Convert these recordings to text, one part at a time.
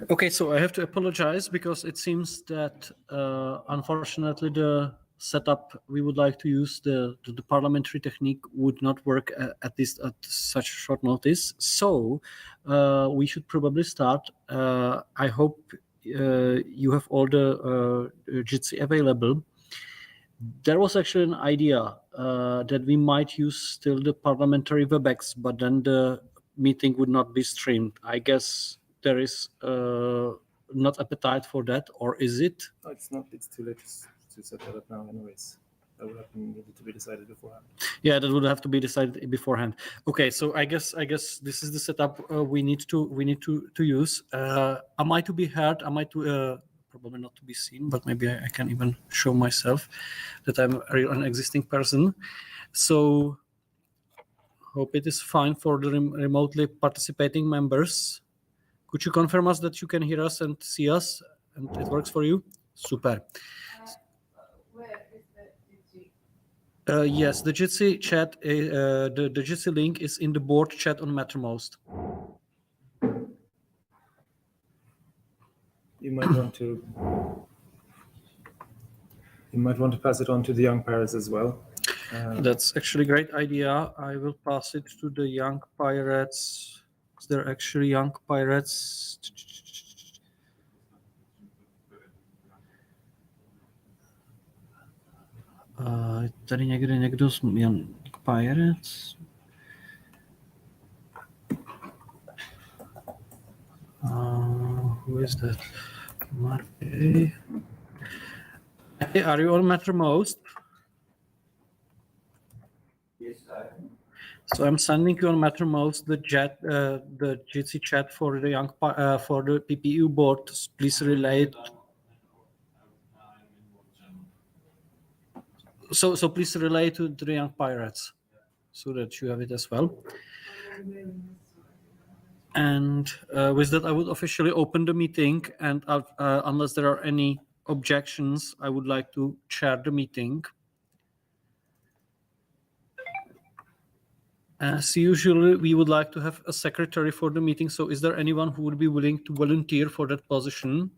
Okay, so I have to apologize because it seems that unfortunately the setup we would like to use, the parliamentary technique, would not work at such short notice. So we should probably start. I hope you have all the Jitsi available. There was actually an idea that we might use still the parliamentary WebEx, but then the meeting would not be streamed. I guess there is not appetite for that, or is it? No, it's not. It's too late to set that up now anyways. That would have needed to be decided beforehand. Yeah, that would have to be decided beforehand. Okay, so I guess this is the setup we need to use. Am I to be heard? Am I to probably not to be seen, but maybe I can even show myself that I'm an existing person. So hope it is fine for the remotely participating members. Could you confirm us that you can hear us and see us and it works for you? Super. Where is the Jitsi? Yes, the Jitsi chat, the Jitsi link is in the board chat on Mattermost. You might want to pass it on to the young pirates as well. That's actually a great idea. I will pass it to the young pirates. Is there actually young pirates? Tady někdo z Young Pirates. Who is that? Marty. Hey, are you on Mattermost? Yes, I am. So I'm sending you on Mattermost the Jitsi chat for the for the PPEU board. Please relay it. So please relay to the young pirates so that you have it as well. And with that, I would officially open the meeting. And unless there are any objections, I would like to chair the meeting. As usual, we would like to have a secretary for the meeting. So is there anyone who would be willing to volunteer for that position?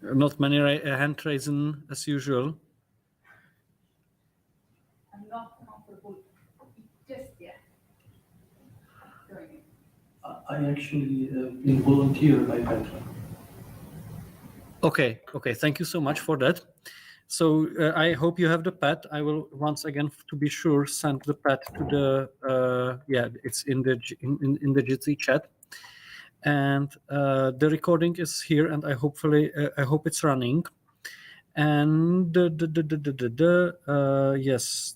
Not many hand raising as usual. I'm not comfortable just yet. I actually been volunteered by Petra. Okay, thank you so much for that. So I hope you have the pad. I will once again, to be sure, send the pad to the it's in the Jitsi chat, and the recording is here, and I hope it's running. And yes,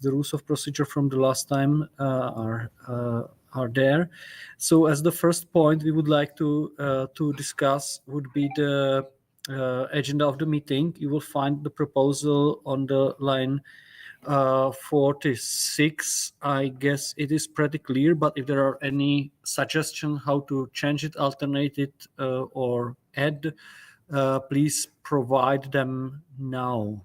the rules of procedure from the last time are there. So as the first point we would like to discuss would be the agenda of the meeting. You will find the proposal on the line 46. I guess it is pretty clear, but if there are any suggestions how to change it, alternate it, or add, please provide them now.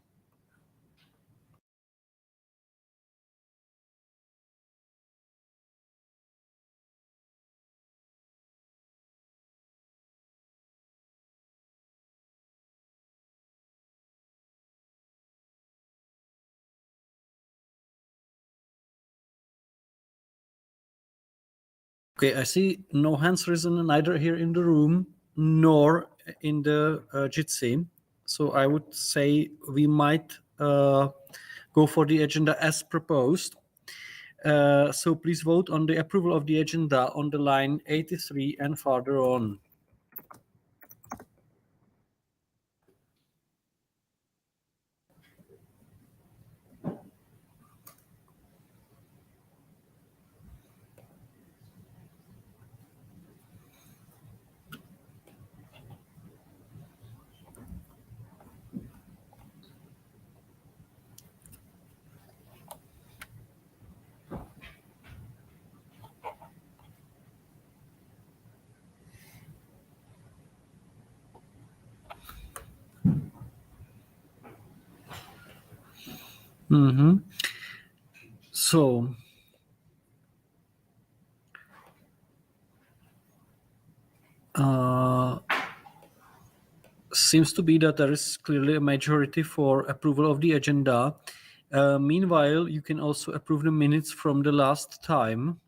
Okay, I see no hands risen, neither here in the room nor in the Jitsi. So I would say we might go for the agenda as proposed. So please vote on the approval of the agenda on the line 83 and farther on. Mm-hmm. So, seems to be that there is clearly a majority for approval of the agenda. Meanwhile, you can also approve the minutes from the last time,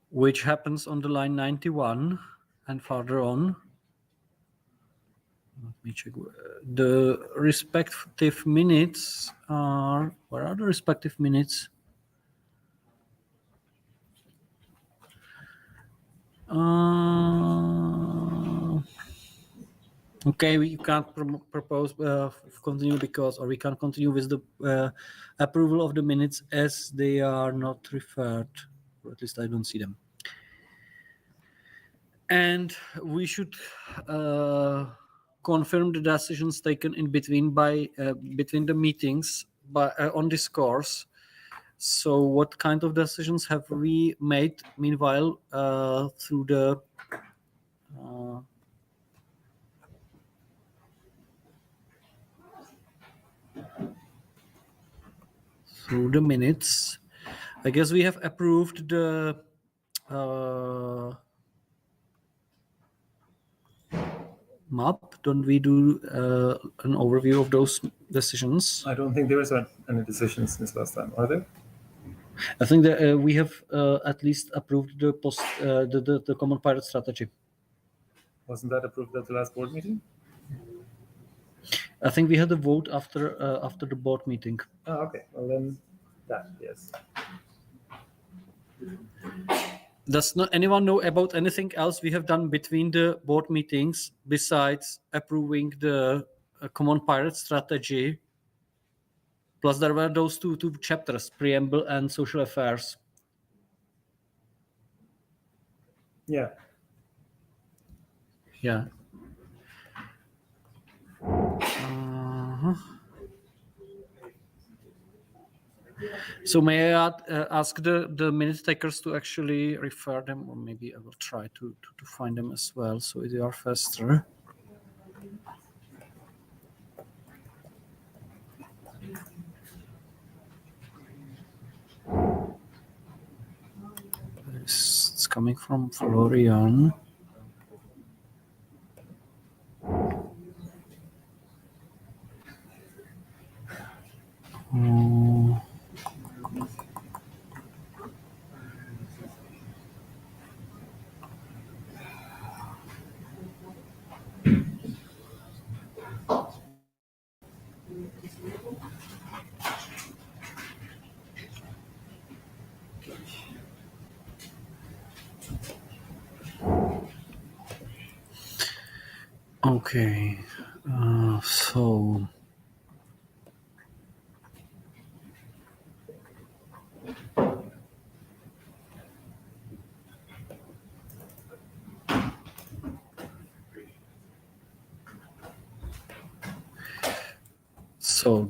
which happens on the line 91 and farther on. Let me check. The respective minutes are, where are the respective minutes? Okay, we can't propose continue because, or we can't continue with the approval of the minutes as they are not referred, or at least I don't see them. And we should confirm the decisions taken in between between the meetings on this course. So, what kind of decisions have we made meanwhile through the minutes? I guess we have approved the map. Don't we do an overview of those decisions? I don't think there was any decisions since last time, are there? I think that we have at least approved the the common pirate strategy. Wasn't that approved at the last board meeting? I think we had a vote after the board meeting. Oh, okay. Well, then that, yes. Does not anyone know about anything else we have done between the board meetings besides approving the common pirate strategy? Plus, there were those two chapters, preamble and social affairs. Yeah. Yeah. So may I ask the minute takers to actually refer them, or maybe I will try to find them as well, so they are faster. It's coming from Florian. Okay, so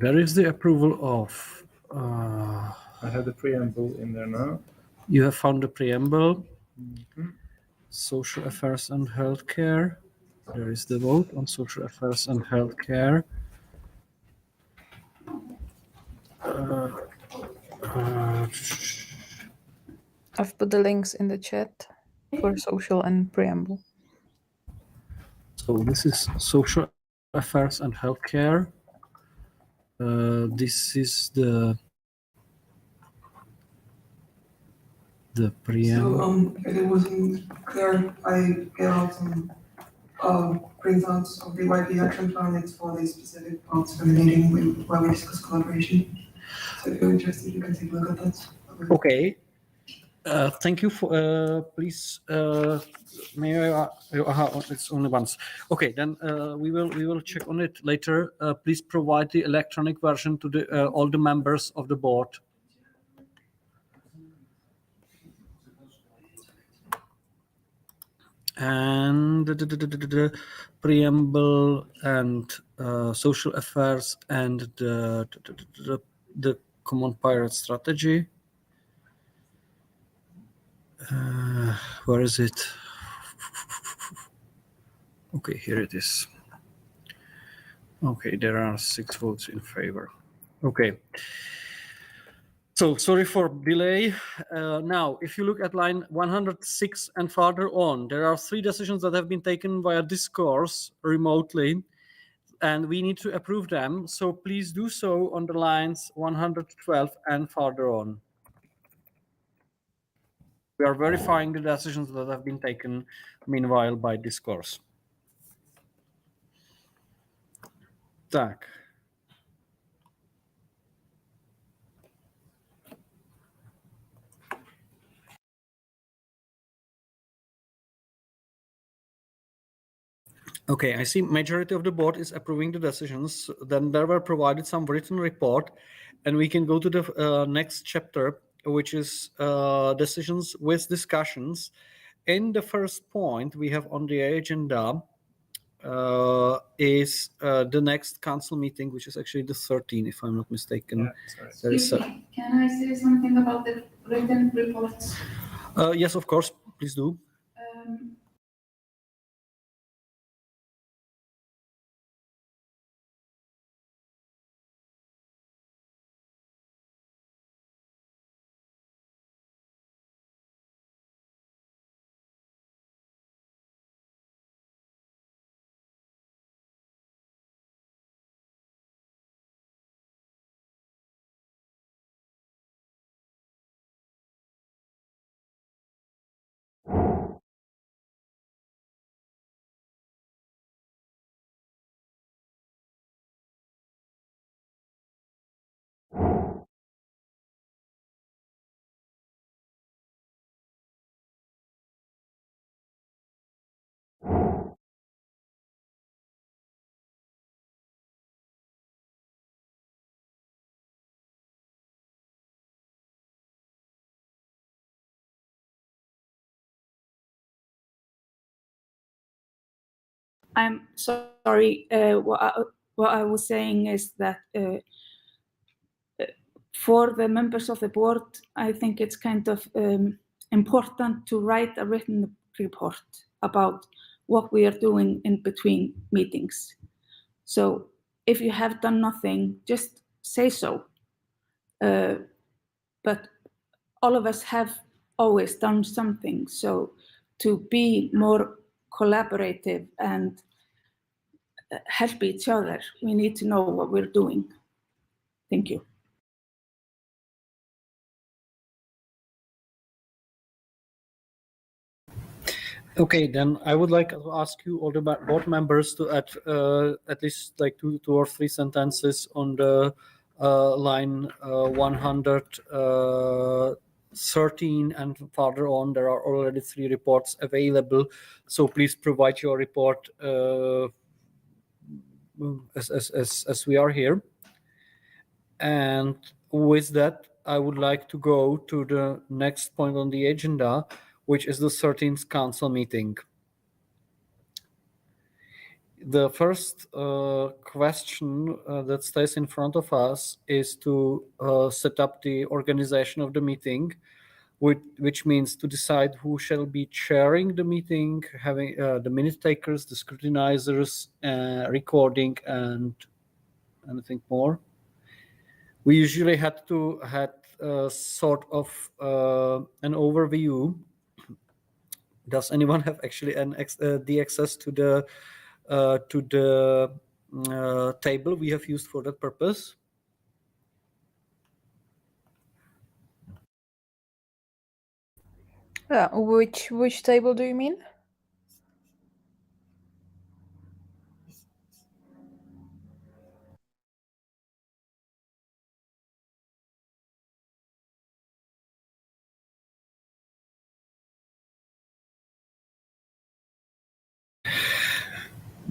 there is the approval of. I have the preamble in there now. You have found the preamble. Social affairs and healthcare. There is the vote on social affairs and healthcare. I've put the links in the chat for social and preamble. So this is social affairs and healthcare. This is the preamble. So if it wasn't clear, I get out some printouts of the YP action plan. It's for the specific parts for the meeting where we discuss collaboration. So if you're interested, you can take a look at that. Okay. Thank you for. Please, may I? It's only once. Okay, then we will check on it later. Please provide the electronic version to the all the members of the board. And the preamble and social affairs and the common pirate strategy. Where is it? Okay, here it is. Okay, there are 6 votes in favor. Okay. So sorry for delay. Now, if you look at line 106 and further on, there are 3 decisions that have been taken via discourse remotely, and we need to approve them. So please do so on the lines 112 and further on. We are verifying the decisions that have been taken meanwhile by discourse. Tak. Okay, I see majority of the board is approving the decisions. Then there were provided some written report, and we can go to the next chapter, which is decisions with discussions. In the first point we have on the agenda is the next council meeting, which is actually the 13th, if I'm not mistaken. Yeah, sorry. There is Excuse me, can I say something about the written reports? yes, of course, please do. I'm sorry. What I was saying is that for the members of the board, I think it's kind of important to write a written report about what we are doing in between meetings. So if you have done nothing, just say so. But all of us have always done something. So to be more collaborative and help each other, we need to know what we're doing. Thank you. Okay, then I would like to ask you, all the board members, to add at least like two or three sentences on the line 113 and further on. There are already 3 reports available, so please provide your report as we are here. And with that, I would like to go to the next point on the agenda, which is the 13th council meeting. The first question that stays in front of us is to set up the organization of the meeting, which means to decide who shall be chairing the meeting, having the minute takers, the scrutinizers, recording, and anything more. We usually had sort of an overview. Does anyone have actually the access to the table we have used for that purpose? Which table do you mean?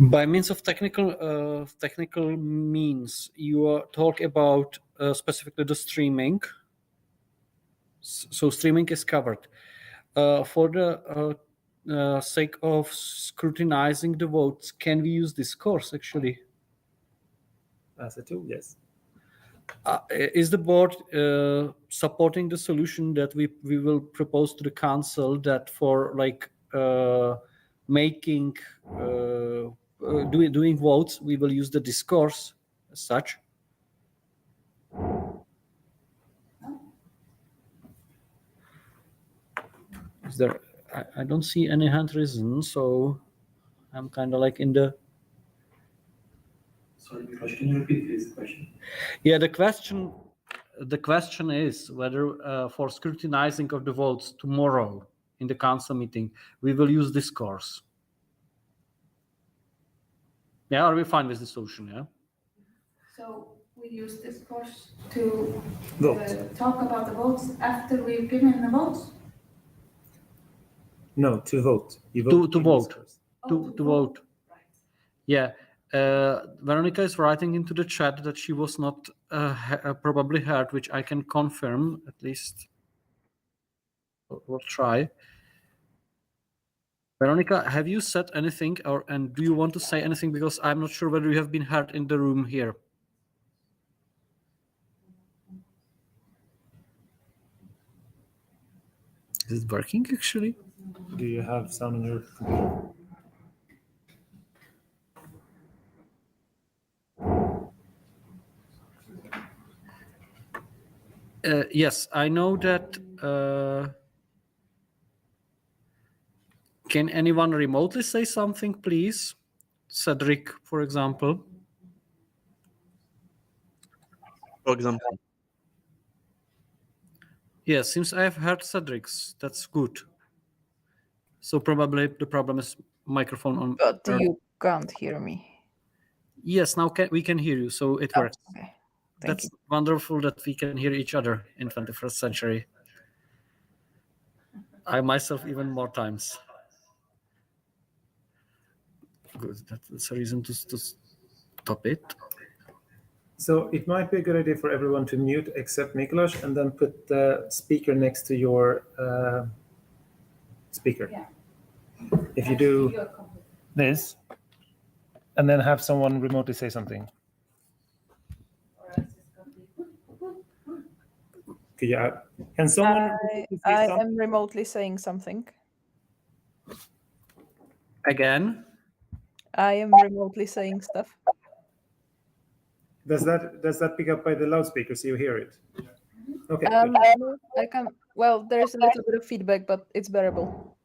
By means of technical means, you are talk about specifically the streaming. So streaming is covered. For the sake of scrutinizing the votes, can we use discourse actually? As a tool, yes. Is the board supporting the solution that we will propose to the council, that for like making doing votes, we will use the discourse as such. Is there? I don't see any hand risen, so I'm kind of like in the. Sorry, Mikołaj, can you repeat please the question? Yeah, the question is whether for scrutinizing of the votes tomorrow in the council meeting, we will use discourse. Yeah, are we fine with the solution? Yeah. So we use discourse to Vote. talk about the votes after we've given the votes? No, to vote. You To in vote. discourse. To vote. Right. Yeah. Veronica is writing into the chat that she was not probably heard, which I can confirm at least. We'll try. Veronica, have you said anything, and do you want to say anything? Because I'm not sure whether you have been heard in the room here. Is it working actually? Do you have sound on your computer? Yes, I know that. Can anyone remotely say something, please? Cedric, for example. For example. Yeah, since I have heard Cedric's, that's good. So probably the problem is microphone on. But you can't hear me. Yes, now we can hear you, so it works. Okay. That's wonderful that we can hear each other in 21st century. I myself even more times. Good, that's a reason to stop it. So it might be a good idea for everyone to mute except Mikołaj and then put the speaker next to your speaker. Yeah. If you do this, and then have someone remotely say something. Yeah. Can someone I am remotely saying something. Again? I am remotely saying stuff. Does that pick up by the loudspeaker so you hear it? Okay. I can. Well, there's a little bit of feedback, but it's bearable.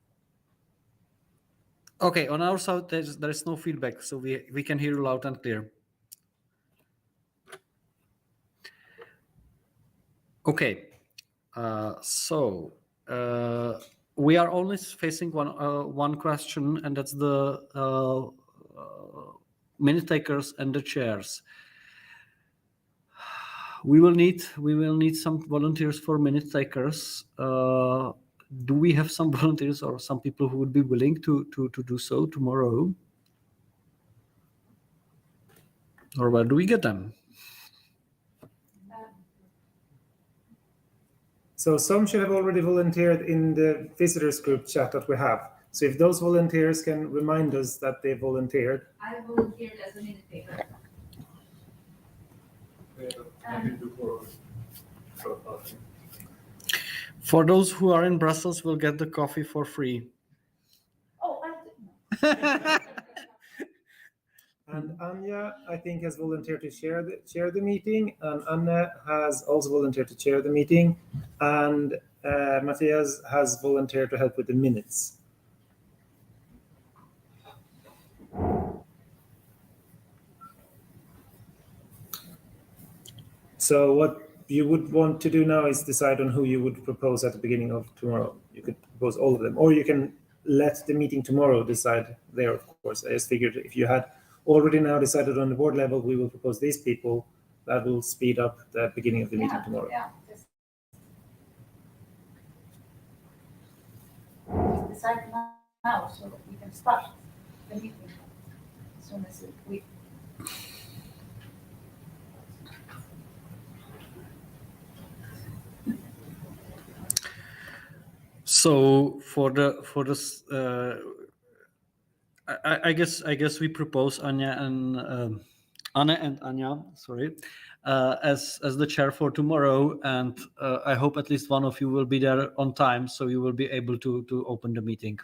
Okay, on our side there is no feedback, so we can hear you loud and clear. Okay, so we are only facing one question, and that's the minute takers and the chairs. We will need some volunteers for minute takers. Do we have some volunteers or some people who would be willing to do so tomorrow? Or where do we get them? So some should have already volunteered in the visitors group chat that we have. So if those volunteers can remind us that they volunteered. I volunteered as a minute taker. For those who are in Brussels, we'll get the coffee for free. Oh, I didn't. And Anya, I think, has volunteered to chair the meeting, and Anna has also volunteered to chair the meeting, and Matthias has volunteered to help with the minutes. So what you would want to do now is decide on who you would propose at the beginning of tomorrow. You could propose all of them, or you can let the meeting tomorrow decide there, of course. I just figured if you had already now decided on the board level, we will propose these people, that will speed up the beginning of the meeting tomorrow. Yeah. Just decide now so we can start the meeting as soon as we. So for this, I guess we propose Anya and Anna and Anya, sorry, as the chair for tomorrow, and I hope at least one of you will be there on time, so you will be able to open the meeting.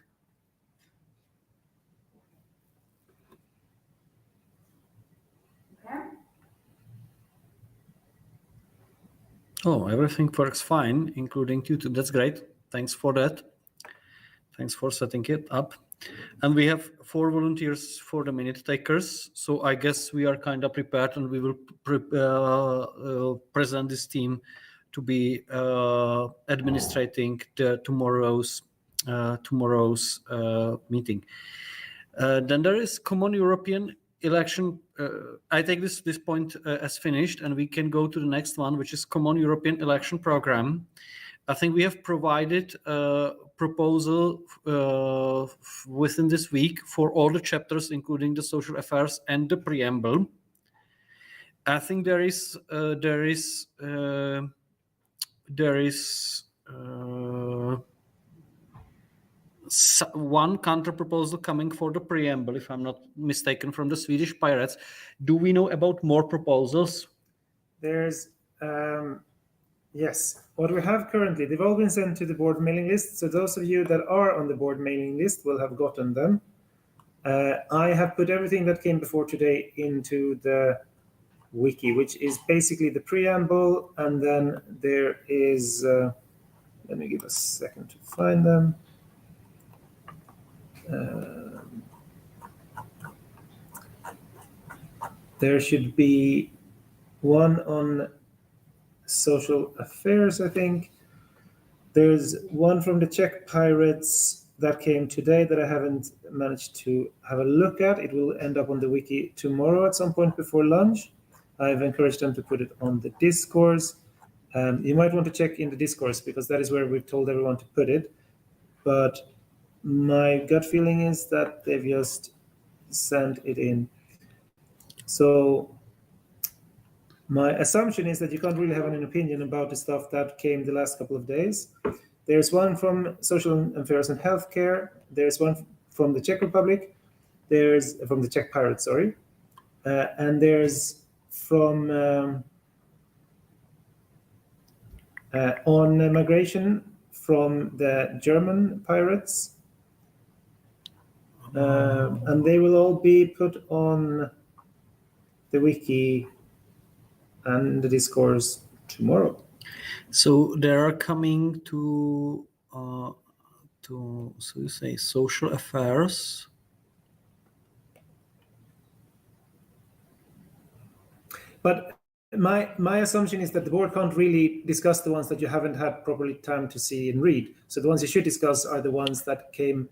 Oh, everything works fine, including YouTube. That's great. Thanks for that. Thanks for setting it up. And we have 4 volunteers for the minute takers. So I guess we are kind of prepared, and we will present this team to be administrating tomorrow's meeting. Then there is common European election. I take this point as finished, and we can go to the next one, which is common European election program. I think we have provided a proposal within this week for all the chapters, including the social affairs and the preamble. I think there is one counter proposal coming for the preamble, if I'm not mistaken, from the Swedish Pirates. Do we know about more proposals? There's yes, what we have currently, they've all been sent to the board mailing list. So those of you that are on the board mailing list will have gotten them. I have put everything that came before today into the wiki, which is basically the preamble, and then there is, let me give a second to find them. There should be one on social affairs, I think. There's one from the Czech Pirates that came today that I haven't managed to have a look at. It will end up on the wiki tomorrow at some point before lunch. I've encouraged them to put it on the discourse. You might want to check in the discourse, because that is where we've told everyone to put it. But my gut feeling is that they've just sent it in. So my assumption is that you can't really have an opinion about the stuff that came the last couple of days. There's one from Social Affairs and Healthcare. There's one from the Czech Republic. There's from the Czech Pirates, sorry. And there's from on migration from the German Pirates. And they will all be put on the wiki and the discourse tomorrow. So they are coming to so you say social affairs. But my assumption is that the board can't really discuss the ones that you haven't had properly time to see and read. So the ones you should discuss are the ones that came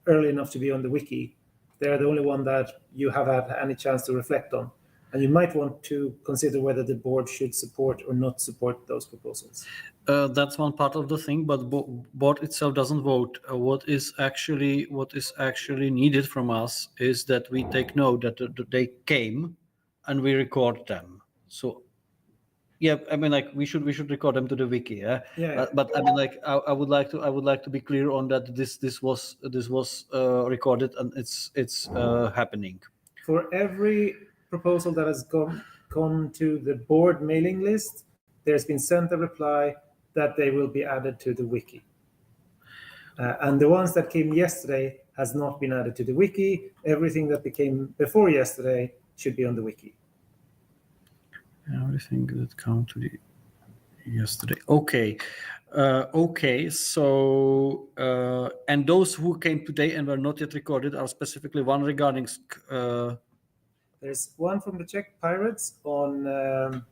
early enough to be on the wiki. They're the only one that you have had any chance to reflect on. And you might want to consider whether the board should support or not support those proposals. That's one part of the thing, but board itself doesn't vote. What is actually needed from us is that we take note that they came, and we record them. So, yeah, I mean, like we should record them to the wiki. Yeah. Yeah. But I mean, like I would like to be clear on that. This was recorded, and it's happening. For every proposal that has gone to the board mailing list, there's been sent a reply that they will be added to the wiki. And the ones that came yesterday has not been added to the wiki. Everything that came before yesterday should be on the wiki. Everything that came to the yesterday. Okay. So and those who came today and were not yet recorded are specifically one regarding. There's one from the Czech Pirates on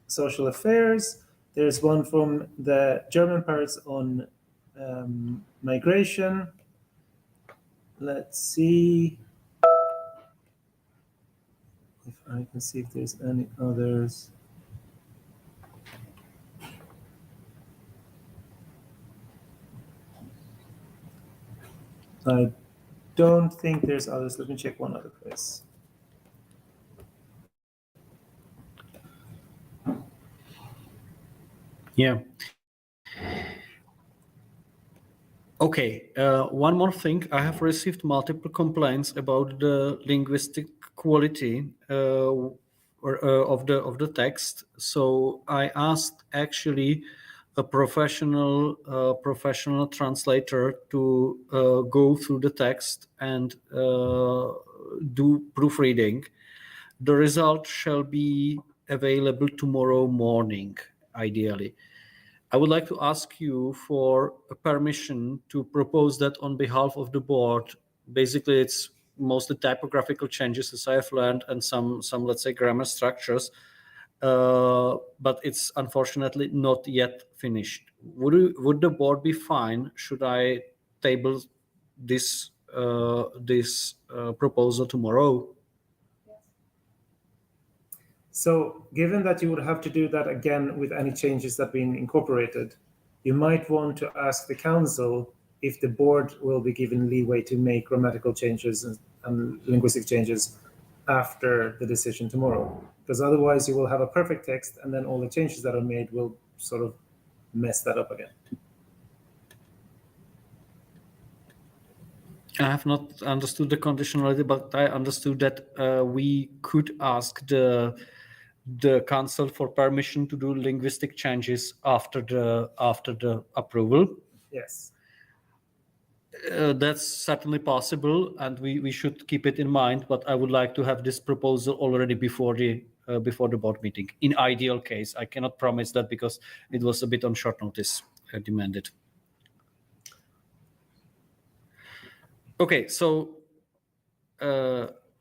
social affairs. There's one from the German Pirates on migration. Let's see if I can see if there's any others. I don't think there's others. Let me check one other place. Yeah. Okay. One more thing. I have received multiple complaints about the linguistic quality of the text. So I asked actually a professional translator to go through the text and do proofreading. The result shall be available tomorrow morning. ideally. I would like to ask you for a permission to propose that on behalf of the board. Basically, it's mostly typographical changes, as I have learned, and some let's say grammar structures, but it's unfortunately not yet finished. Would the board be fine? Should I table this proposal tomorrow? So given that you would have to do that again with any changes that have been incorporated, you might want to ask the council if the board will be given leeway to make grammatical changes and linguistic changes after the decision tomorrow. Because otherwise you will have a perfect text and then all the changes that are made will sort of mess that up again. I have not understood the conditionality, but I understood that we could ask the council for permission to do linguistic changes after the approval. Yes. That's certainly possible, and we should keep it in mind. But I would like to have this proposal already before the board meeting. In ideal case, I cannot promise that because it was a bit on short notice demanded. Okay, so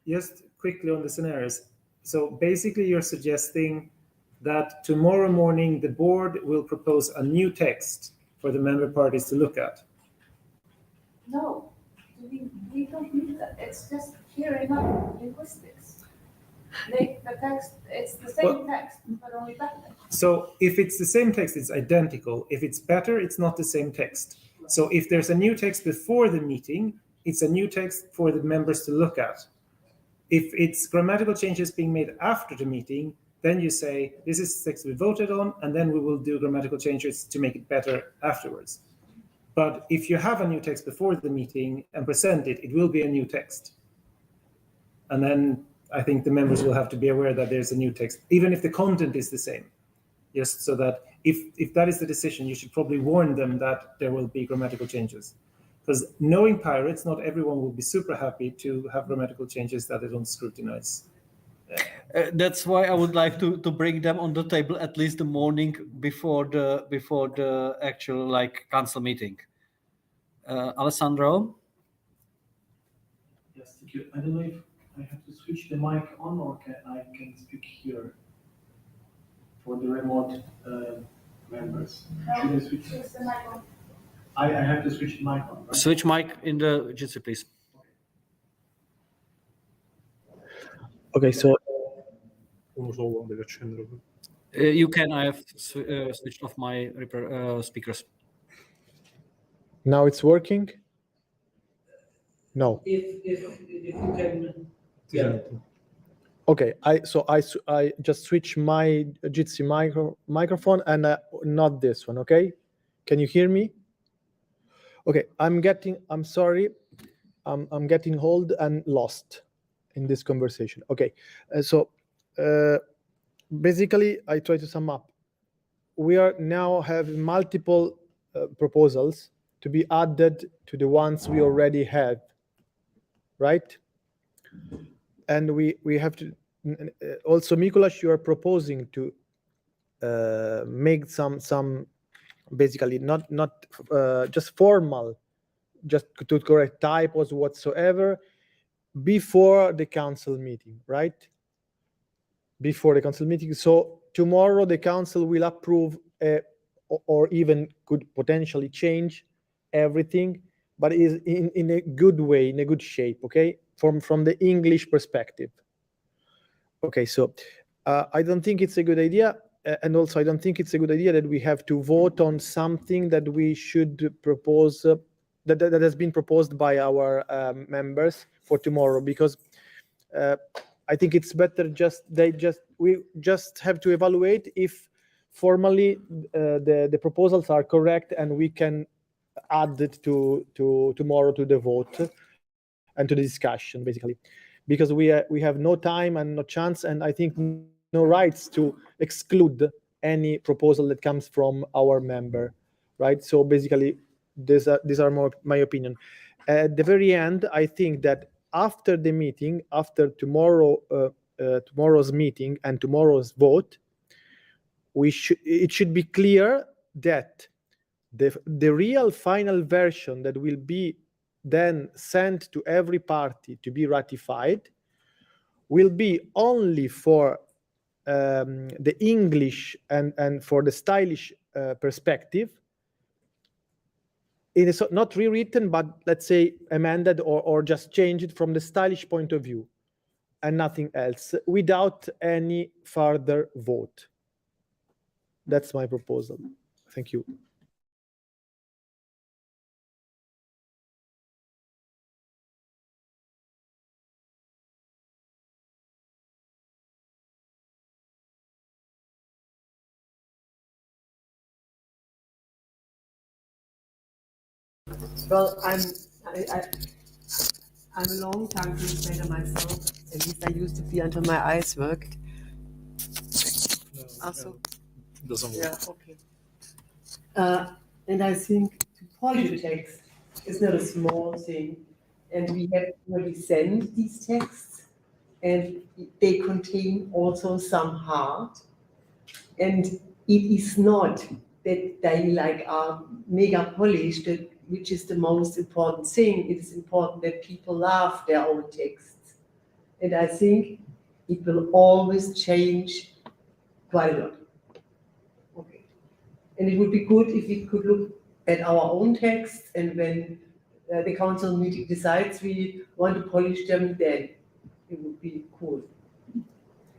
just quickly on the scenarios. So basically you're suggesting that tomorrow morning the board will propose a new text for the member parties to look at. No, we don't need that. It's just clearing up linguistics. The text, it's the same text, but only better. So if it's the same text, it's identical. If it's better, it's not the same text. So if there's a new text before the meeting, it's a new text for the members to look at. If it's grammatical changes being made after the meeting, then you say, this is the text we voted on, and then we will do grammatical changes to make it better afterwards. But if you have a new text before the meeting and present it, it will be a new text. And then I think the members will have to be aware that there's a new text, even if the content is the same. Just so that if that is the decision, you should probably warn them that there will be grammatical changes. Because knowing pirates, not everyone will be super happy to have grammatical changes that they don't scrutinize. That's why I would like to bring them on the table at least the morning before the actual council meeting. Alessandro? Yes, thank you. I don't know if I have to switch the mic on or I can speak here for the remote members. Should I switch? Choose the mic on. I have to switch the mic on, right? Switch mic in the Jitsi, please. Okay, so You can. I have switched off my speakers. now it's working? No. If you can, yeah. Okay, I just switched my Jitsi microphone and not this one. Okay, can you hear me? Okay, I'm sorry, I'm getting old and lost in this conversation. Okay, so basically I try to sum up. We are now have multiple proposals to be added to the ones we already have, right? And we have to also, Mikuláš, you are proposing to make some basically not just formal, just to correct typos whatsoever before the council meeting, right? Before the council meeting. So tomorrow the council will approve or even could potentially change everything, but is in a good way, in a good shape, okay? From the English perspective. Okay, so I don't think it's a good idea. And also, I don't think it's a good idea that we have to vote on something that we should propose, that has been proposed by our members for tomorrow, because I think it's better we just have to evaluate if formally the proposals are correct, and we can add it to tomorrow to the vote and to the discussion, basically, because we have no time and no chance, and I think no rights to exclude any proposal that comes from our member, right? So basically, these are more my opinion. At the very end, I think that after the meeting, after tomorrow's meeting and tomorrow's vote, it should be clear that the real final version that will be then sent to every party to be ratified will be only for the English and for the stylish perspective. It is not rewritten, but let's say amended or just changed from the stylish point of view and nothing else, without any further vote. That's my proposal. Thank you. Well, I'm a long time translator myself. At least I used to be until my eyes worked. Also, Doesn't work. yeah, okay. And I think to polish text is not a small thing, and we have already sent these texts, and they contain also some heart. And it is not that they are mega polished, which is the most important thing. It is important that people love their own texts. And I think it will always change quite a lot. Okay. And it would be good if we could look at our own texts, and when the council meeting decides we want to polish them, then it would be cool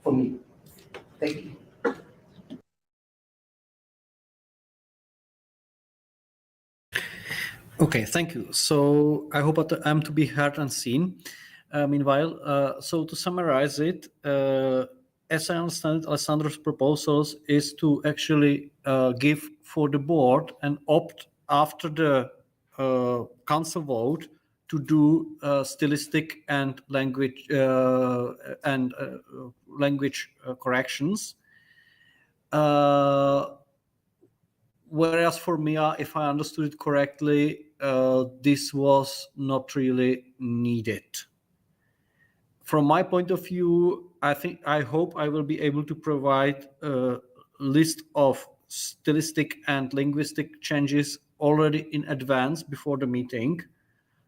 for me. Thank you. Okay, thank you. So I hope that I'm to be heard and seen. Meanwhile, so to summarize it, as I understand it, Alessandro's proposals is to actually give for the board and opt after the council vote to do stylistic and language corrections. Whereas for Mia, if I understood it correctly, this was not really needed. From my point of view, I hope I will be able to provide a list of stylistic and linguistic changes already in advance before the meeting,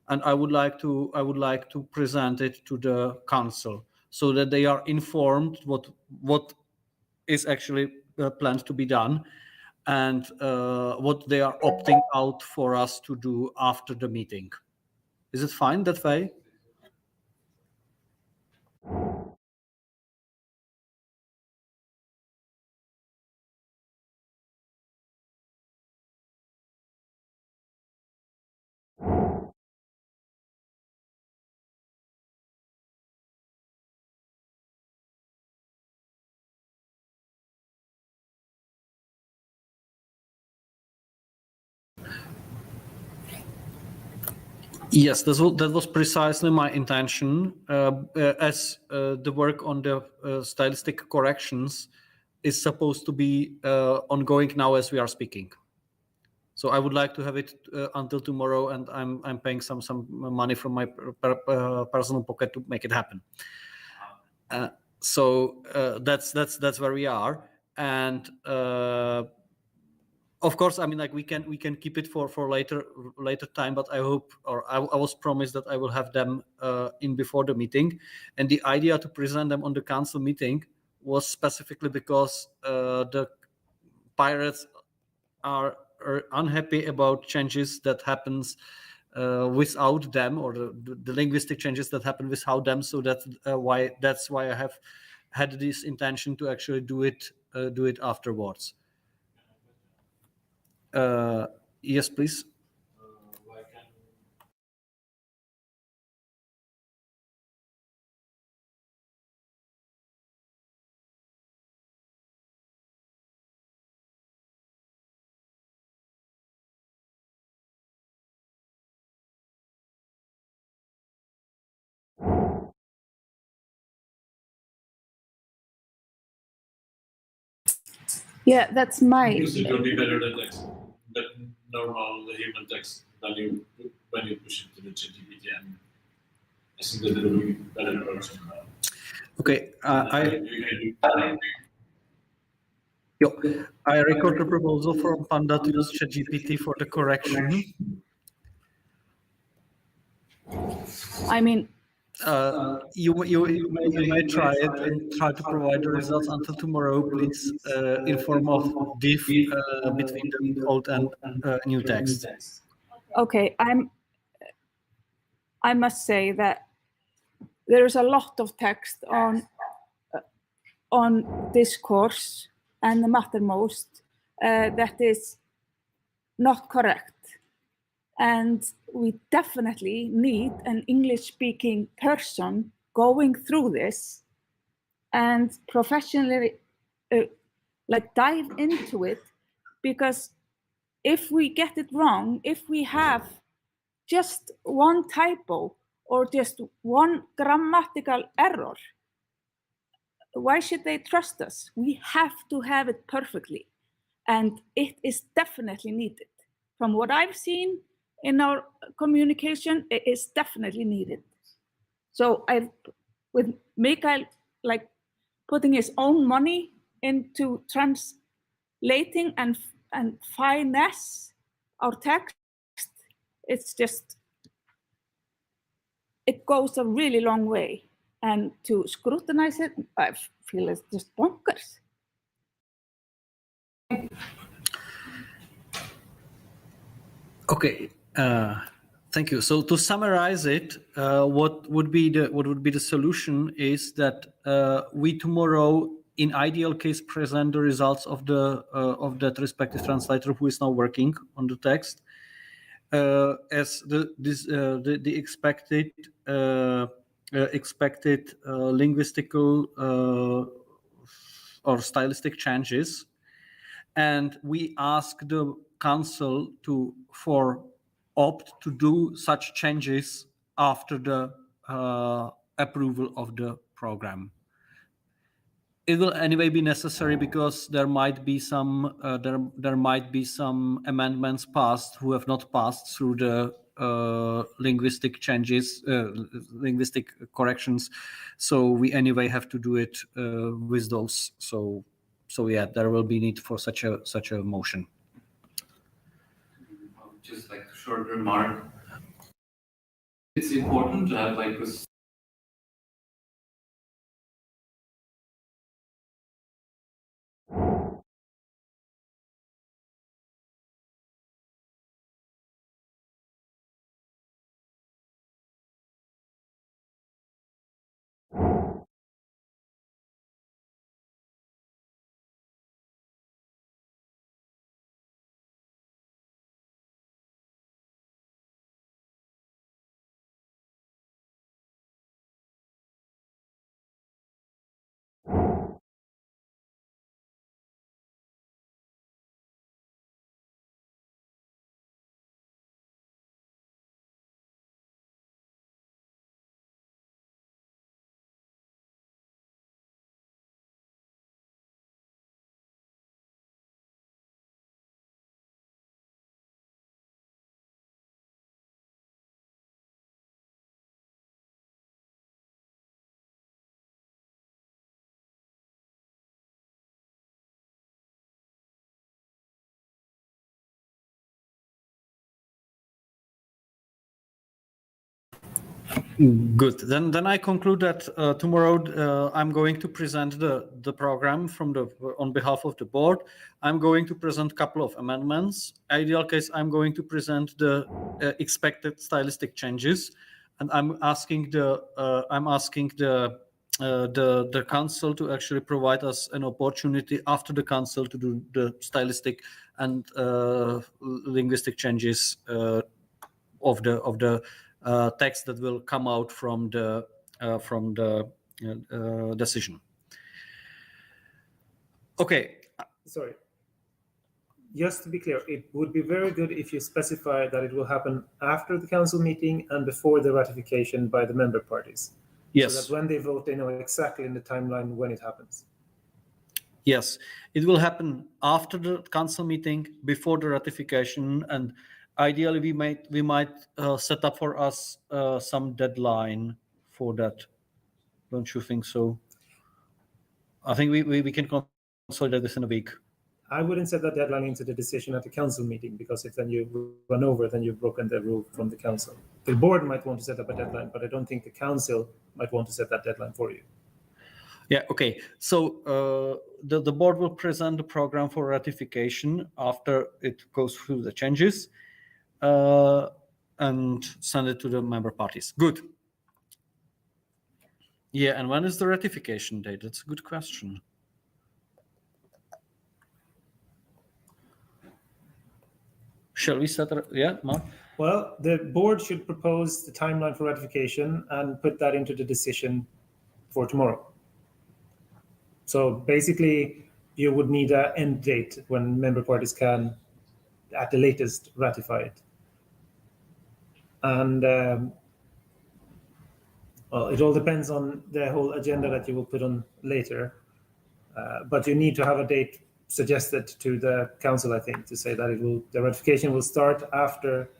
and I would like to present it to the council so that they are informed what is actually planned to be done, and what they are opting out for us to do after the meeting. Is it fine that way? Yes, that was precisely my intention, as the work on the stylistic corrections is supposed to be ongoing now as we are speaking. So I would like to have it until tomorrow, and I'm paying some money from my personal pocket to make it happen. So that's where we are, and of course, we can keep it for later time, but I hope, or I was promised that I will have them in before the meeting. And the idea to present them on the council meeting was specifically because the pirates are unhappy about changes that happens without them, or the linguistic changes that happen without them. So that's why I have had this intention to actually do it afterwards. Yes, please. Yeah, that's my. Because it will be better than text, but normal human text than when you push it to the ChatGPT, and I think that it will be better version. Okay, I record the proposal from Panda to use ChatGPT for the correction. I mean, you may try it and try to provide the results until tomorrow. Please inform of diff between the old and new text. okay, I must say that there's a lot of text on discourse and the Mattermost that is not correct. And we definitely need an English-speaking person going through this and professionally like dive into it, because if we get it wrong, if we have just one typo or just one grammatical error, why should they trust us? We have to have it perfectly, and it is definitely needed. From what I've seen in our communication, it is definitely needed. So with Mikael like putting his own money into translating and finesse our text, it's just, it goes a really long way. And to scrutinize it, I feel it's just bonkers. Okay, thank you. So to summarize it, what would be the solution is that we tomorrow, in ideal case, present the results of that respective translator who is now working on the text as the expected linguistical or stylistic changes, and we ask the council to opt to do such changes after the approval of the program. It will anyway be necessary because there might be some amendments passed who have not passed through the linguistic changes, linguistic corrections. So we anyway have to do it with those. So yeah, there will be need for such a motion. Just like a short remark. It's important to have like this. Good. Then I conclude that tomorrow I'm going to present the program on behalf of the board. I'm going to present a couple of amendments. Ideal case, I'm going to present the expected stylistic changes, and I'm asking the council to actually provide us an opportunity after the council to do the stylistic and linguistic changes of the text that will come out from the decision. Okay. Sorry. Just to be clear, it would be very good if you specify that it will happen after the council meeting and before the ratification by the member parties. Yes. So that when they vote, they know exactly in the timeline when it happens. Yes, it will happen after the council meeting, before the ratification, and ideally we might set up for us some deadline for that. Don't you think so? I think we can consolidate this in a week. I wouldn't set that deadline into the decision at the council meeting, because if then you run over, then you've broken the rule from the council. The board might want to set up a deadline, but I don't think the council might want to set that deadline for you. Yeah, okay. So the board will present the program for ratification after it goes through the changes and send it to the member parties. Good. Yeah, and when is the ratification date? That's a good question. Shall we set it? Yeah, Mark? Well, the board should propose the timeline for ratification and put that into the decision for tomorrow. So basically, you would need an end date when member parties can, at the latest, ratify it. And well, it all depends on the whole agenda that you will put on later. But you need to have a date suggested to the council, I think, to say that the ratification will start after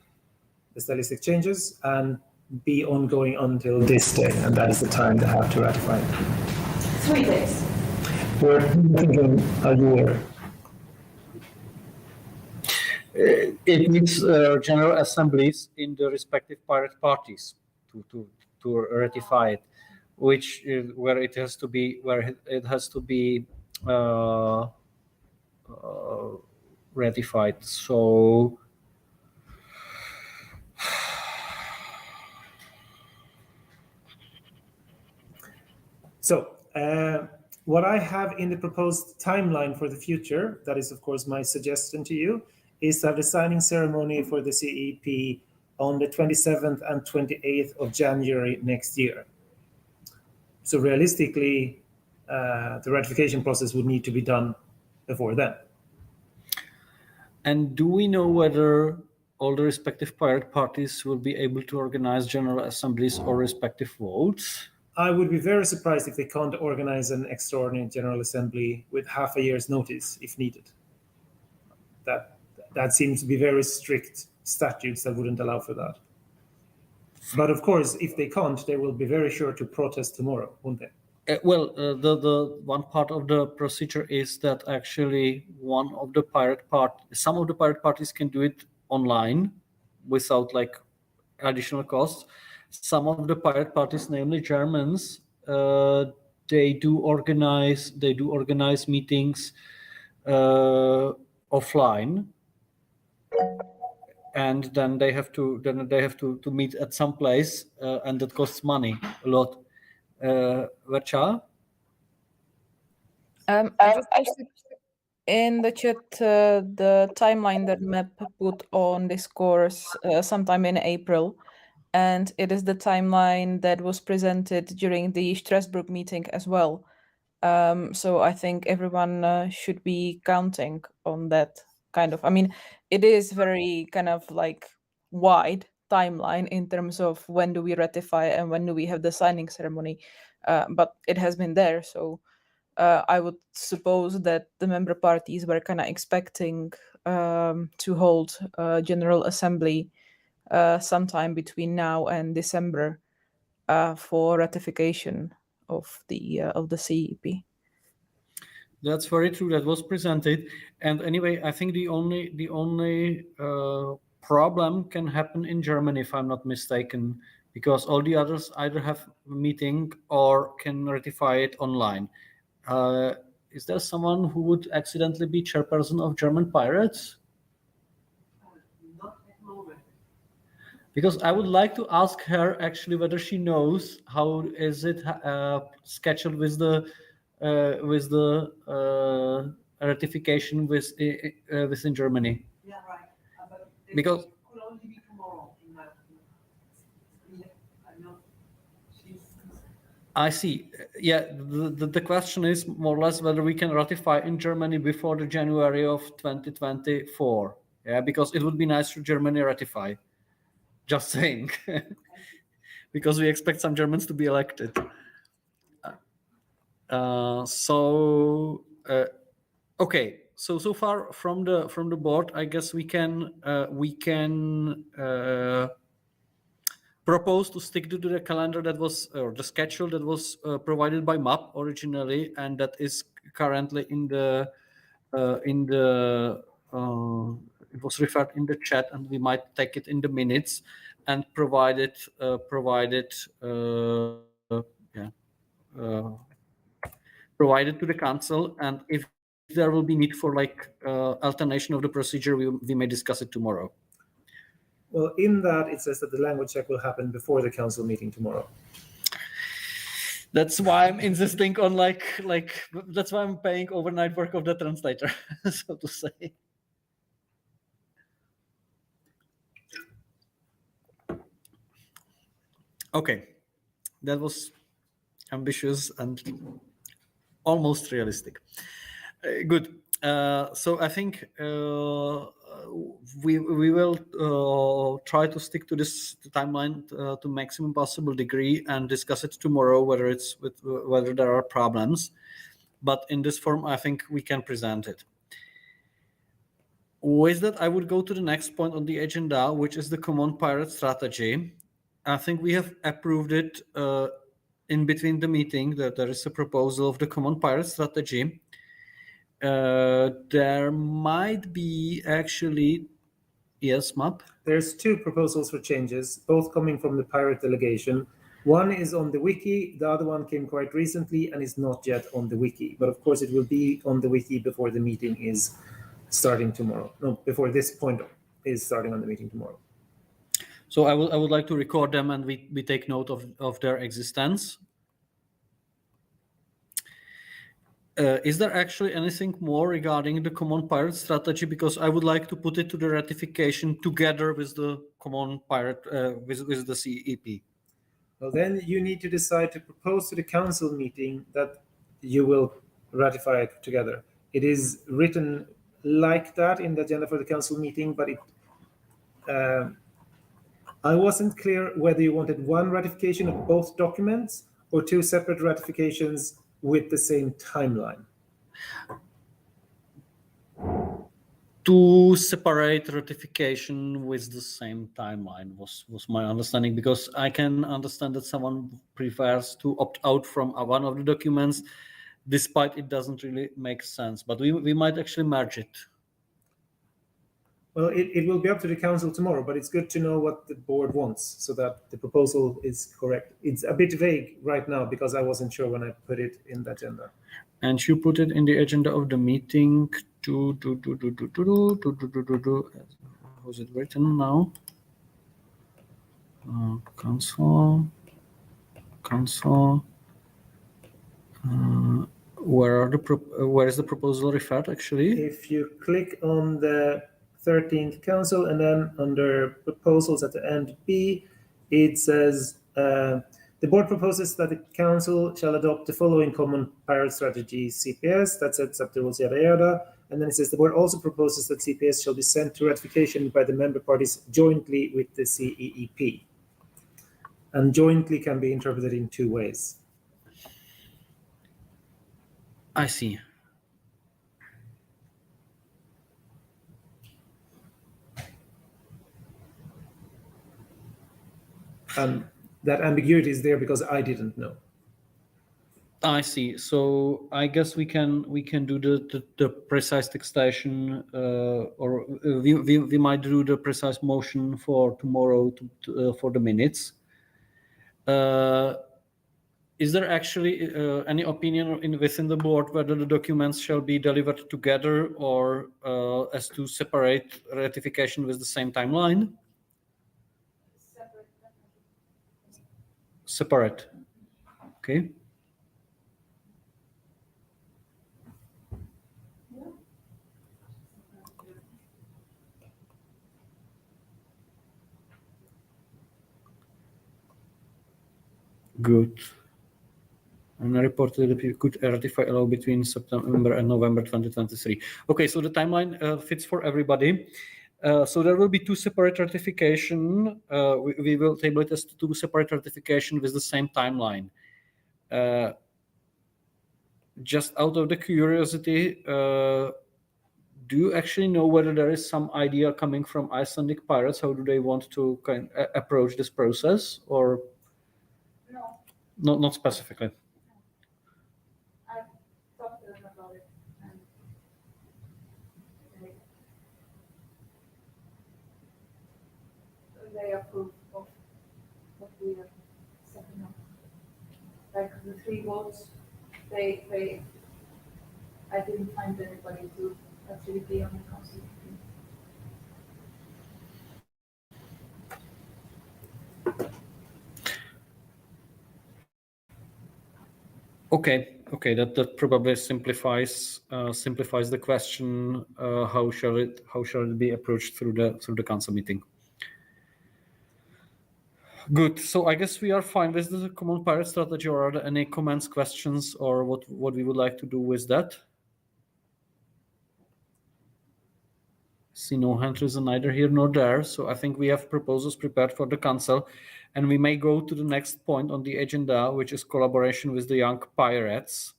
the stylistic changes and be ongoing until this day, and that is the time they have to ratify it. 3 days. We're thinking a year. It needs general assemblies in the respective pirate parties to ratify it, which where it has to be ratified. So what I have in the proposed timeline for the future, that is of course my suggestion to you, is to have the signing ceremony for the CEP on the 27th and 28th of January next year. So realistically, the ratification process would need to be done before then. And do we know whether all the respective pirate parties will be able to organize general assemblies or respective votes? I would be very surprised if they can't organize an extraordinary general assembly with half a year's notice if needed. That seems to be very strict statutes that wouldn't allow for that. But of course, if they can't, they will be very sure to protest tomorrow, won't they? The one part of the procedure is that actually some of the pirate parties can do it online without like additional costs. Some of the pirate parties, namely Germans, they do organize meetings offline, and then they have to meet at some place, and that costs money a lot. Vercha? I just posted in the chat the timeline that MEP put on this course sometime in April, and it is the timeline that was presented during the Strasbourg meeting as well. So I think everyone should be counting on that kind of. I mean, it is very kind of like wide timeline in terms of when do we ratify and when do we have the signing ceremony, but it has been there. So I would suppose that the member parties were kind of expecting to hold a general assembly sometime between now and December for ratification of the CEP. That's very true. That was presented, and anyway, I think the only problem can happen in Germany, if I'm not mistaken, because all the others either have a meeting or can ratify it online. Is there someone who would accidentally be chairperson of German Pirates? Not at the moment. Because I would like to ask her actually whether she knows how is it scheduled with the ratification within Germany. Yeah, right. But Because it could only be tomorrow. I know. I see. Yeah, the question is more or less whether we can ratify in Germany before the January of 2024. Yeah, because it would be nice for Germany ratify. Just saying, because we expect some Germans to be elected. Okay. So far from the board, I guess we can propose to stick to the calendar that was, or the schedule that was provided by MAP originally, and that is currently in the in the it was referred in the chat, and we might take it in the minutes and provide it provided to the council. And if there will be need for like alternation of the procedure, we may discuss it tomorrow. Well, in that it says that the language check will happen before the council meeting tomorrow. That's why I'm insisting on like that's why I'm paying overnight work of the translator, so to say. Okay, that was ambitious and almost realistic. Good. So I think we will try to stick to this timeline to maximum possible degree and discuss it tomorrow, whether there are problems. But in this form, I think we can present it. With that, I would go to the next point on the agenda, which is the common pirate strategy. I think we have approved it in between the meeting that there is a proposal of the common pirate strategy. There might be actually, yes, Map? There's two proposals for changes, both coming from the pirate delegation. One is on the wiki, the other one came quite recently and is not yet on the wiki. But of course it will be on the wiki before the meeting is starting tomorrow. No, before this point is starting on the meeting tomorrow. So I would like to record them, and we take note of their existence. Is there actually anything more regarding the common pirate strategy? Because I would like to put it to the ratification together with the common pirate, with the CEP. Well, then you need to decide to propose to the council meeting that you will ratify it together. It is written like that in the agenda for the council meeting, but I wasn't clear whether you wanted one ratification of both documents or two separate ratifications with the same timeline. Two separate ratification with the same timeline was my understanding, because I can understand that someone prefers to opt out from one of the documents, despite it doesn't really make sense. But we might actually merge it. Well, it will be up to the council tomorrow, but it's good to know what the board wants so that the proposal is correct. It's a bit vague right now because I wasn't sure when I put it in the agenda. And you put it in the agenda of the meeting how's it written now? Council. Where is the proposal referred actually? If you click on the 13th council and then under proposals at the end B, it says the board proposes that the council shall adopt the following common pirate strategy CPS that sets up the rules, yada yada. And then it says the board also proposes that CPS shall be sent to ratification by the member parties jointly with the CEEP. And jointly can be interpreted in two ways. I see. That ambiguity is there because I didn't know. I see. So I guess we can do the precise textation, or we might do the precise motion for tomorrow for the minutes. Is there actually any opinion within the board whether the documents shall be delivered together or as two separate ratification with the same timeline? Separate. Okay. Good. And I reported that we could ratify allow between September and November 2023. Okay, so the timeline fits for everybody. So there will be two separate ratification. We will table it as two separate ratification with the same timeline. Just out of the curiosity, do you actually know whether there is some idea coming from Icelandic pirates? How do they want to approach this process, or not specifically? I talked to them about it. they approve of what we are setting up. Like the 3 votes, I didn't find anybody to actually be on the council meeting. Okay, that probably simplifies the question. How shall it be approached through the council meeting? Good. So I guess we are fine with the common pirate strategy. Or are there any comments, questions, or what we would like to do with that? See no hand risen neither here nor there. So I think we have proposals prepared for the council, and we may go to the next point on the agenda, which is collaboration with the young pirates.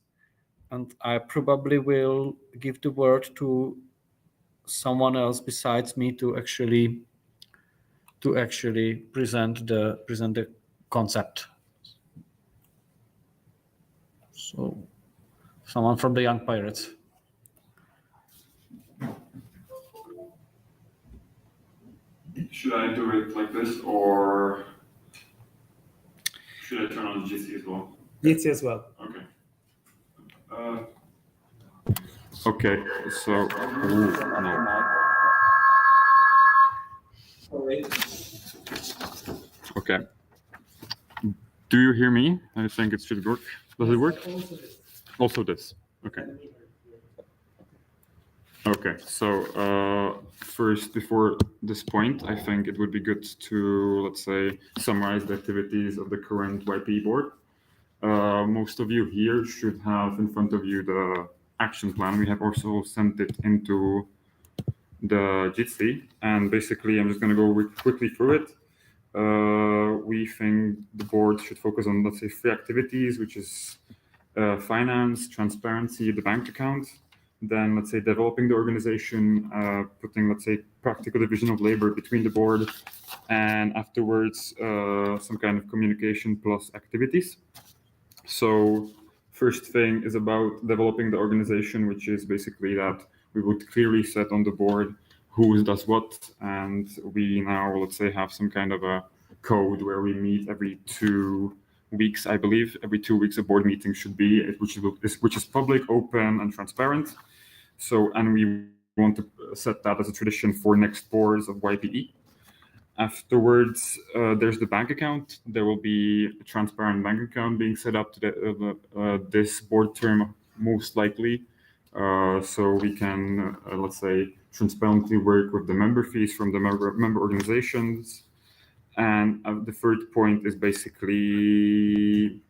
And I probably will give the word to someone else besides me to actually present the concept. So someone from the young pirates. Should I do it like this, or should I turn on the GC as well? GC as well. Okay. Okay, so no. Okay. Do you hear me? I think it should work. Does it work? Also this. Okay. Okay, so first, before this point, I think it would be good to, let's say, summarize the activities of the current YPE board. Most of you here should have in front of you the action plan. We have also sent it into the JITSI, and basically I'm just going to go quickly through it. We think the board should focus on, let's say, 3 activities, which is finance, transparency, the bank account. Then, let's say, developing the organization, putting, let's say, practical division of labor between the board, and afterwards some kind of communication plus activities. So first thing is about developing the organization, which is basically that we would clearly set on the board who does what, and we now, let's say, have some kind of a code where we meet every 2 weeks, I believe. Every 2 weeks a board meeting should be, which is public, open, and transparent. So, and we want to set that as a tradition for next boards of YPE. Afterwards, there's the bank account. There will be a transparent bank account being set up to this board term, most likely. So we can, let's say, transparently work with the member fees from the member organizations. And the third point is basically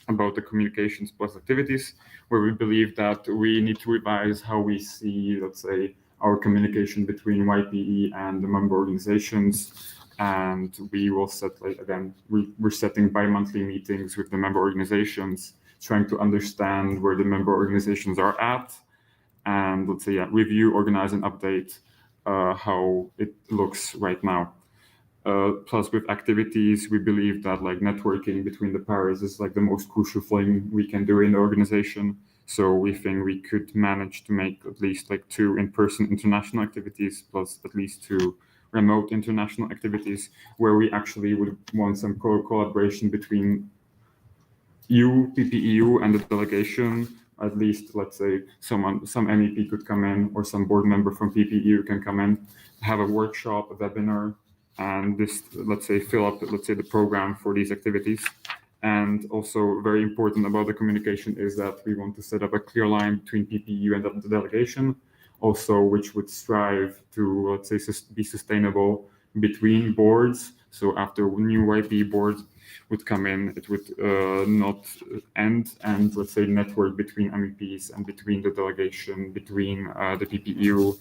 about the communications plus activities, where we believe that we need to revise how we see, let's say, our communication between YPE and the member organizations. And we will set, like, again, we're setting bi-monthly meetings with the member organizations, trying to understand where the member organizations are at, and, let's say, review, organize, and update how it looks right now. Plus, with activities, we believe that, like, networking between the pairs is, like, the most crucial thing we can do in the organization. So we think we could manage to make at least, like, 2 in-person international activities, plus at least 2 remote international activities, where we actually would want some collaboration between you, PPEU, and the delegation. At least, let's say, some MEP could come in, or some board member from PPEU can come in, have a workshop, a webinar, and this, let's say, fill up, let's say, the program for these activities. And also very important about the communication is that we want to set up a clear line between PPEU and the delegation, also, which would strive to, let's say, be sustainable between boards. So after new YPE boards would come in, it would not end, and, let's say, network between MEPs and between the delegation, between the PPEU,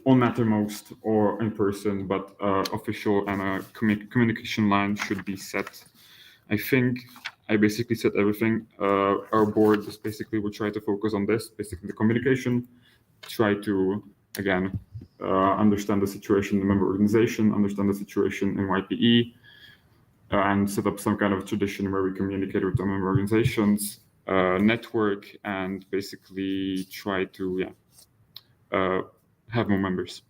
on Mattermost or in person, but official and a communication line should be set. I think I basically said everything. Our board is basically will try to focus on this, basically the communication, try to, again, understand the situation in the member organization, understand the situation in YPE, and set up some kind of tradition where we communicate with the member organizations, network, and basically try to have more members.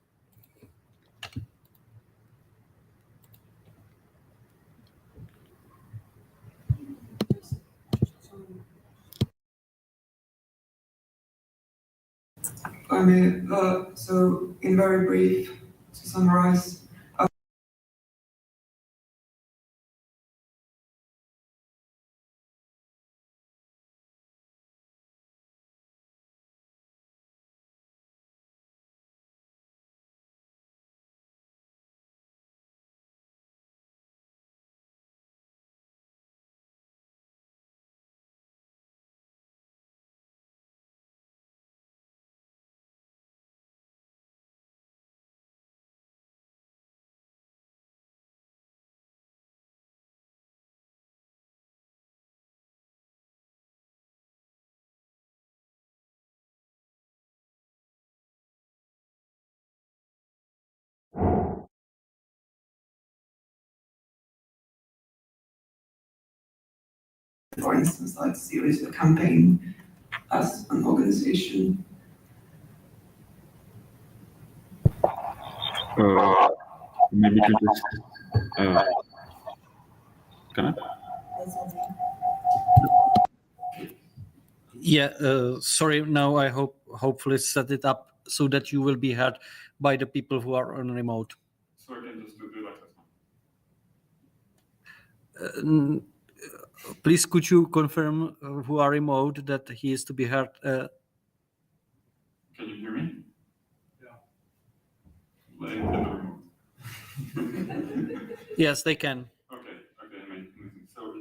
I mean, so in very brief, to summarize, for instance, like series a campaign as an organization. Maybe you can just can I? Yeah, sorry. Now I hopefully set it up so that you will be heard by the people who are on remote. So I can just do like this. Please, could you confirm who are remote that he is to be heard? Can you hear me? Yeah. Like in the remote. Yes, they can. Okay, amazing. So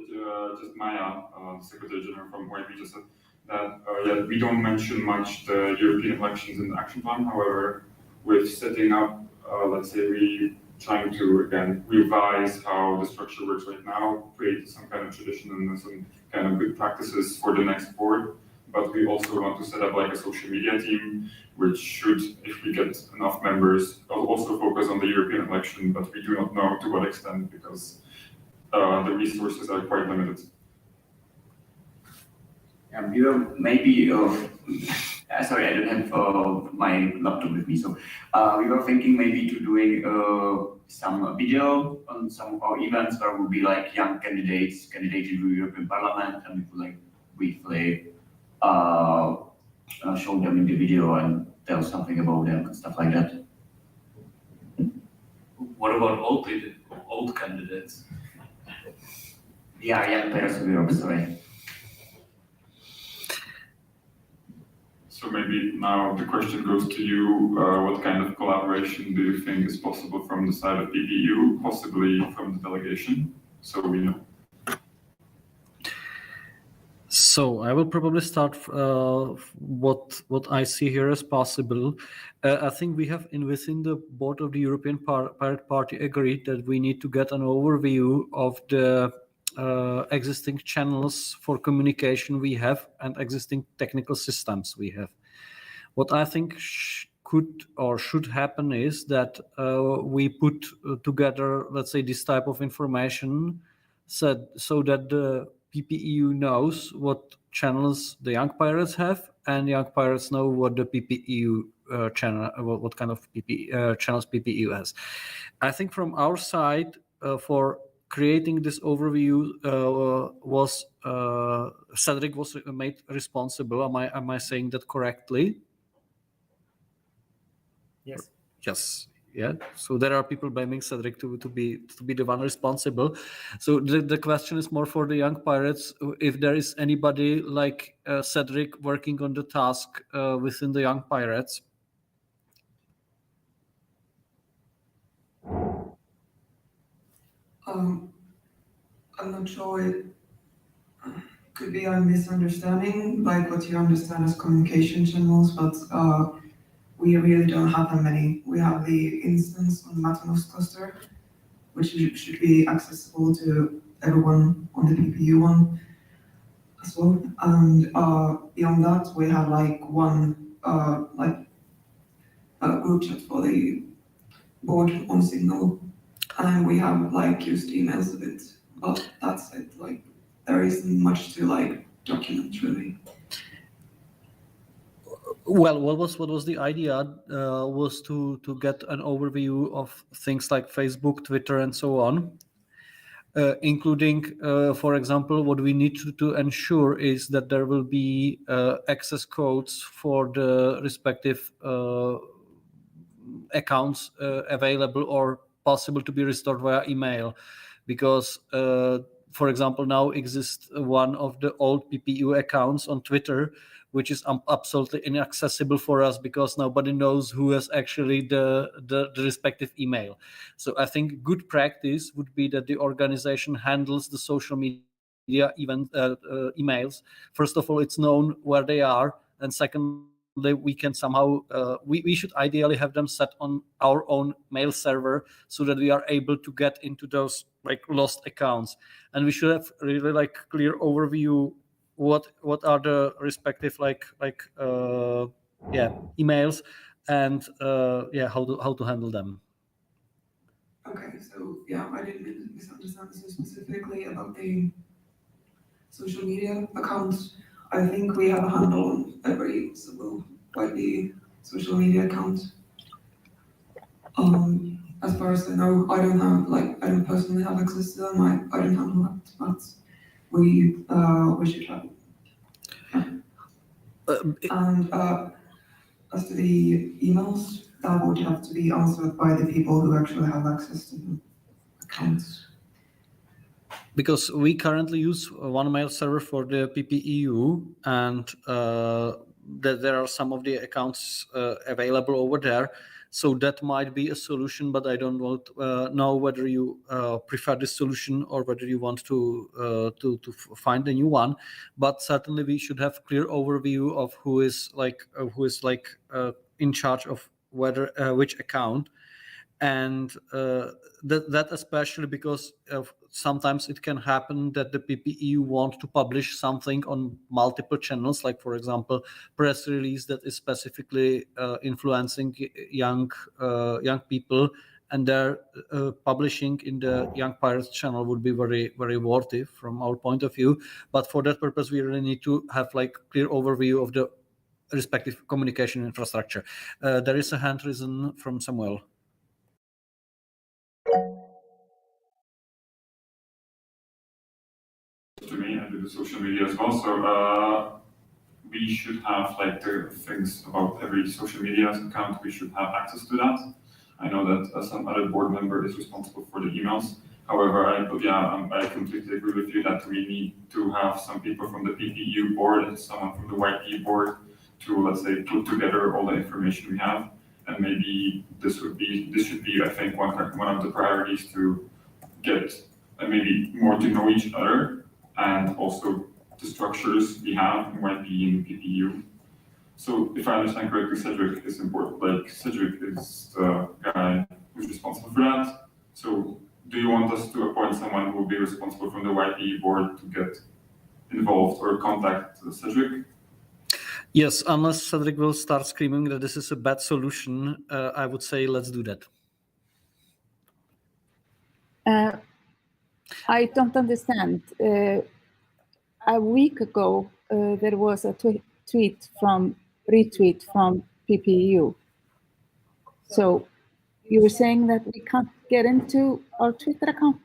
just Maya, Secretary General from YP, just said that yeah, we don't mention much the European elections in the action plan. However, with setting up, let's say we trying to again revise how the structure works right now, create some kind of tradition and some kind of good practices for the next board. But we also want to set up like a social media team, which should, if we get enough members, also focus on the European election, but we do not know to what extent because the resources are quite limited. Maybe, sorry, I don't have my laptop with me, so we were thinking maybe to doing some video on some of our events where would be like young candidates into the European Parliament, and we could like briefly show them in the video and tell something about them and stuff like that. What about old candidates? Yeah, young players of Europe, sorry. So maybe now the question goes to you, what kind of collaboration do you think is possible from the side of PPEU, possibly from the delegation, so we know? So I will probably start what I see here as possible. I think we have within the board of the European Pirate Party agreed that we need to get an overview of the existing channels for communication we have and existing technical systems we have. What I think could or should happen is that we put together, let's say, this type of information so that the PPEU knows what channels the Young Pirates have, and Young Pirates know what the PPEU channel, what kind of channels PPEU has. I think from our side, for creating this overview was Cedric was made responsible. Am I saying that correctly? Yes. Yes. Yeah. So there are people blaming Cedric to be the one responsible. So the question is more for the Young Pirates, if there is anybody like Cedric working on the task within the Young Pirates. I'm not sure, it could be a misunderstanding, like what you understand as communication channels, but we really don't have that many. We have the instance on the Matanos cluster, which should be accessible to everyone on the PPU one as well. And beyond that, we have like one group chat for the board on Signal, and we have like used emails a bit, but that's it. Like there isn't much to like document really. Well, what was the idea? Was to get an overview of things like Facebook, Twitter, and so on. including, for example, what we need to ensure is that there will be access codes for the respective accounts available or possible to be restored via email, because for example, now exists one of the old PPEU accounts on Twitter, which is absolutely inaccessible for us because nobody knows who has actually the respective email. So I think good practice would be that the organization handles the social media emails. First of all, it's known where they are, and secondly, we can somehow we should ideally have them set on our own mail server so that we are able to get into those like lost accounts, and we should have really like clear overview what are the respective emails and how to handle them. Okay, so yeah, I didn't misunderstand so specifically about the social media accounts. I think we have a handle on every single YP social media account. As far as I know, I don't personally have access to them. I don't handle that, but we should have. And as to the emails, that would have to be answered by the people who actually have access to the accounts. Because we currently use one mail server for the PPEU, and there are some of the accounts available over there. So that might be a solution, but I don't know whether you prefer this solution or whether you want to find a new one. But certainly, we should have clear overview of who is in charge of which account, and that especially because sometimes it can happen that the PPEU want to publish something on multiple channels, like for example, press release that is specifically influencing young people, and their publishing in the Young Pirates channel would be very, very worthy from our point of view. But for that purpose, we really need to have like clear overview of the respective communication infrastructure. There is a hand risen from Samuel. To me, I do the social media as well. So we should have like the things about every social media account. We should have access to that. I know that some other board member is responsible for the emails. However, I completely agree with you that we need to have some people from the PPEU board and someone from the YP board to, let's say, put together all the information we have. And maybe this should be, I think, one of the priorities to get maybe more to know each other, and also the structures we have might be in PPEU. So if I understand correctly, Cedric is important. Like Cedric is the guy who's responsible for that. So do you want us to appoint someone who will be responsible from the YP board to get involved or contact Cedric? Yes, unless Cedric will start screaming that this is a bad solution, I would say let's do that. I don't understand. A week ago, there was a retweet from PPEU. So you were saying that we can't get into our Twitter account?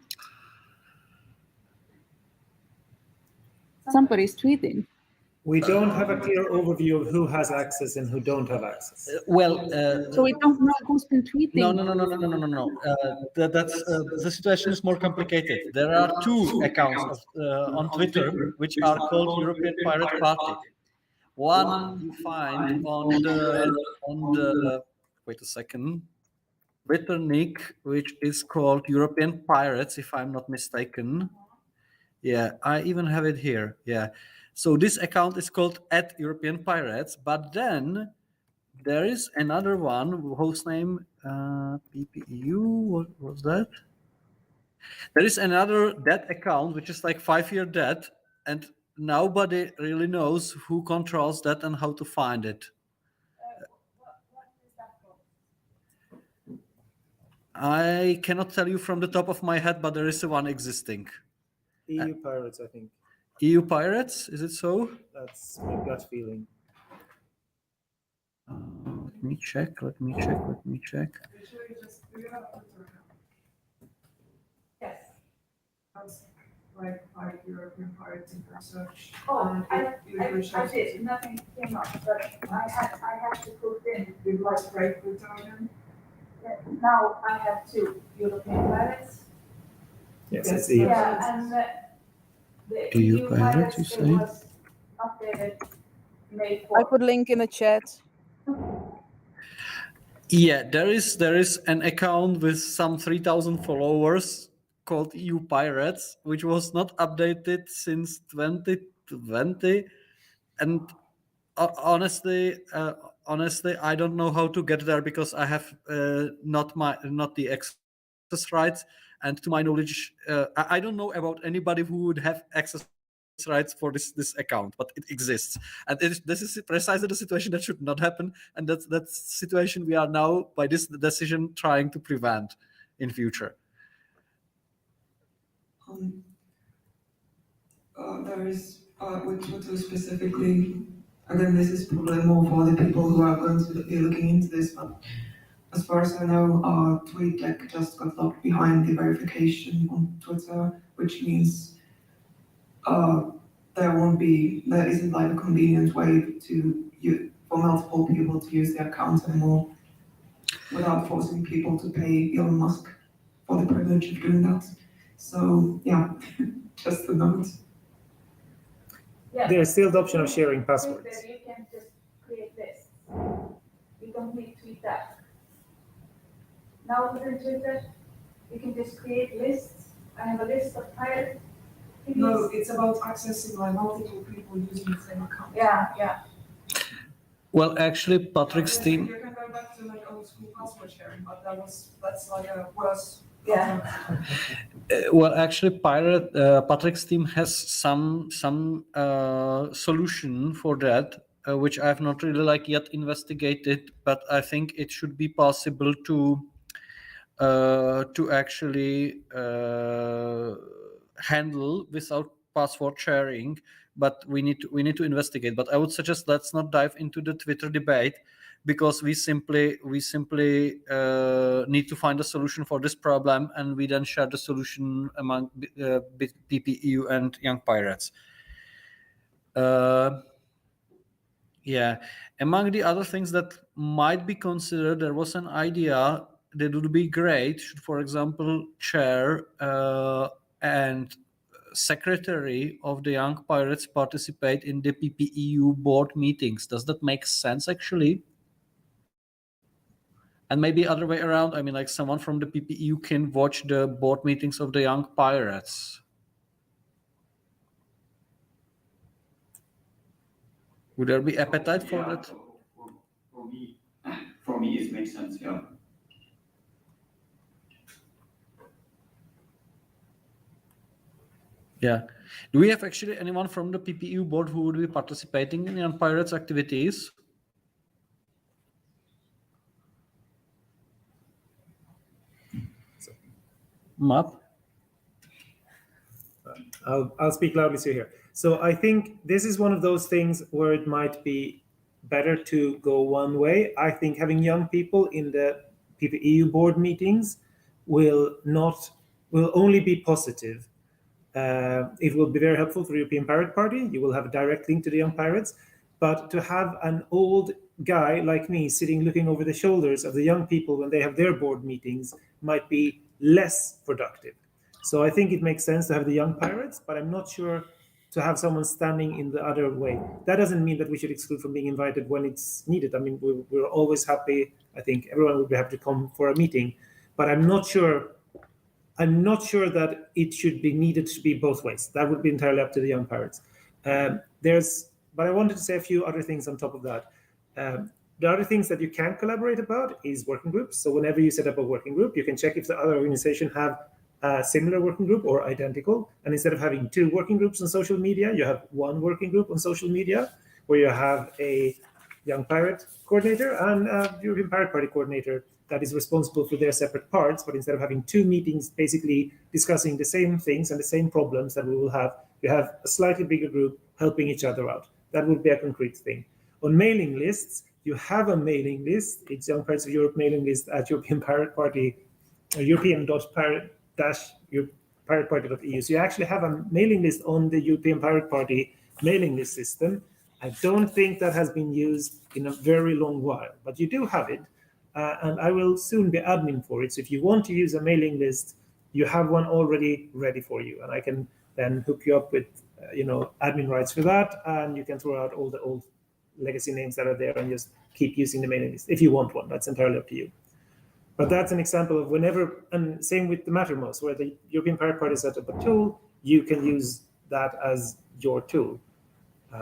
Somebody's tweeting. We don't have a clear overview of who has access and who don't have access. So we don't know who's been tweeting. No. That's the situation is more complicated. There are two accounts on Twitter which are called European Pirate Party. One you find on the wait a second, Twitter nick, which is called European Pirates, if I'm not mistaken. Yeah, I even have it here. Yeah. So this account is called @EuropeanPirates, but then there is another one whose name PPEU. What was that? There is another debt account which is like 5-year debt, and nobody really knows who controls that and how to find it. I cannot tell you from the top of my head, but there is one existing. EU Pirates, I think. EU Pirates, is it so? That's my gut feeling. Let me check. Yes. Like European Pirates in research. Oh, I I did, nothing came up, but I had to put in. We've lost breakthrough time. Now I have 2 European pilots. Yes, it's EU. Yeah, and the EU EU pilot, pilots, you it say? was updated May I 4th. put link in the chat. Yeah, there is an account with some 3,000 followers called EU Pirates, which was not updated since 2020. And honestly, I don't know how to get there because I have not the access rights, and to my knowledge, I don't know about anybody who would have access rights for this account, but it exists, and this is precisely the situation that should not happen, and that's situation we are now by this decision trying to prevent in future. There is, with Twitter specifically, again, this is probably more for the people who are going to be looking into this, but as far as I know, TweetDeck just got locked behind the verification on Twitter, which means there isn't like a convenient way for multiple people to use their account anymore without forcing people to pay Elon Musk for the privilege of doing that. So yeah, just a note. Yeah. There's still the option of sharing passwords. Twitter, you can just create lists. You don't need TweetDeck. Now within Twitter, you can just create lists. I have a list of pirate. No, it's about accessing like multiple people using the same account. Yeah. Well, actually, Patrick's team. You can go back to like old school password sharing, but that's like a worse. Yeah. Well, actually, Patrick's team has some solution for that, which I have not really yet investigated, but I think it should be possible to actually handle without password sharing. But we need to investigate. But I would suggest let's not dive into the Twitter debate, because we simply need to find a solution for this problem, and we then share the solution among PPEU and Young Pirates. Yeah, among the other things that might be considered, there was an idea that would be great should, for example, chair and secretary of the Young Pirates participate in the PPEU board meetings. Does that make sense, actually? And maybe other way around. I mean, like someone from the PPEU can watch the board meetings of the Young Pirates. Would there be appetite for that? For me, it makes sense. Yeah. Yeah. Do we have actually anyone from the PPEU board who would be participating in Young Pirates activities? Map? I'll speak loudly so here. So I think this is one of those things where it might be better to go one way. I think having young people in the PPEU board meetings will only be positive. It will be very helpful for the European Pirate Party. You will have a direct link to the Young Pirates. But to have an old guy like me sitting looking over the shoulders of the young people when they have their board meetings might be less productive. So I think it makes sense to have the Young Pirates, but I'm not sure to have someone standing in the other way. That doesn't mean that we should exclude from being invited when it's needed. I mean, we're always happy. I think everyone would be happy to come for a meeting, but I'm not sure that it should be needed to be both ways. That would be entirely up to the Young Pirates. But I wanted to say a few other things on top of that. The other things that you can collaborate about is working groups. So whenever you set up a working group, you can check if the other organization have a similar working group or identical. And instead of having 2 working groups on social media, you have 1 working group on social media where you have a Young Pirate coordinator and a European Pirate Party coordinator that is responsible for their separate parts. But instead of having 2 meetings basically discussing the same things and the same problems that we will have, you have a slightly bigger group helping each other out. That would be a concrete thing. On mailing lists, you have a mailing list. It's Young Pirates of Europe mailing list at European Pirate Party, European.pirate-party pirateparty.eu. So you actually have a mailing list on the European Pirate Party mailing list system. I don't think that has been used in a very long while, but you do have it. And I will soon be admin for it. So if you want to use a mailing list, you have one already ready for you. And I can then hook you up with, admin rights for that. And you can throw out all the old legacy names that are there and just keep using the mailing list if you want one. That's entirely up to you. But that's an example of whenever, and same with the Mattermost, where the European Pirate Party set up a tool, you can use that as your tool.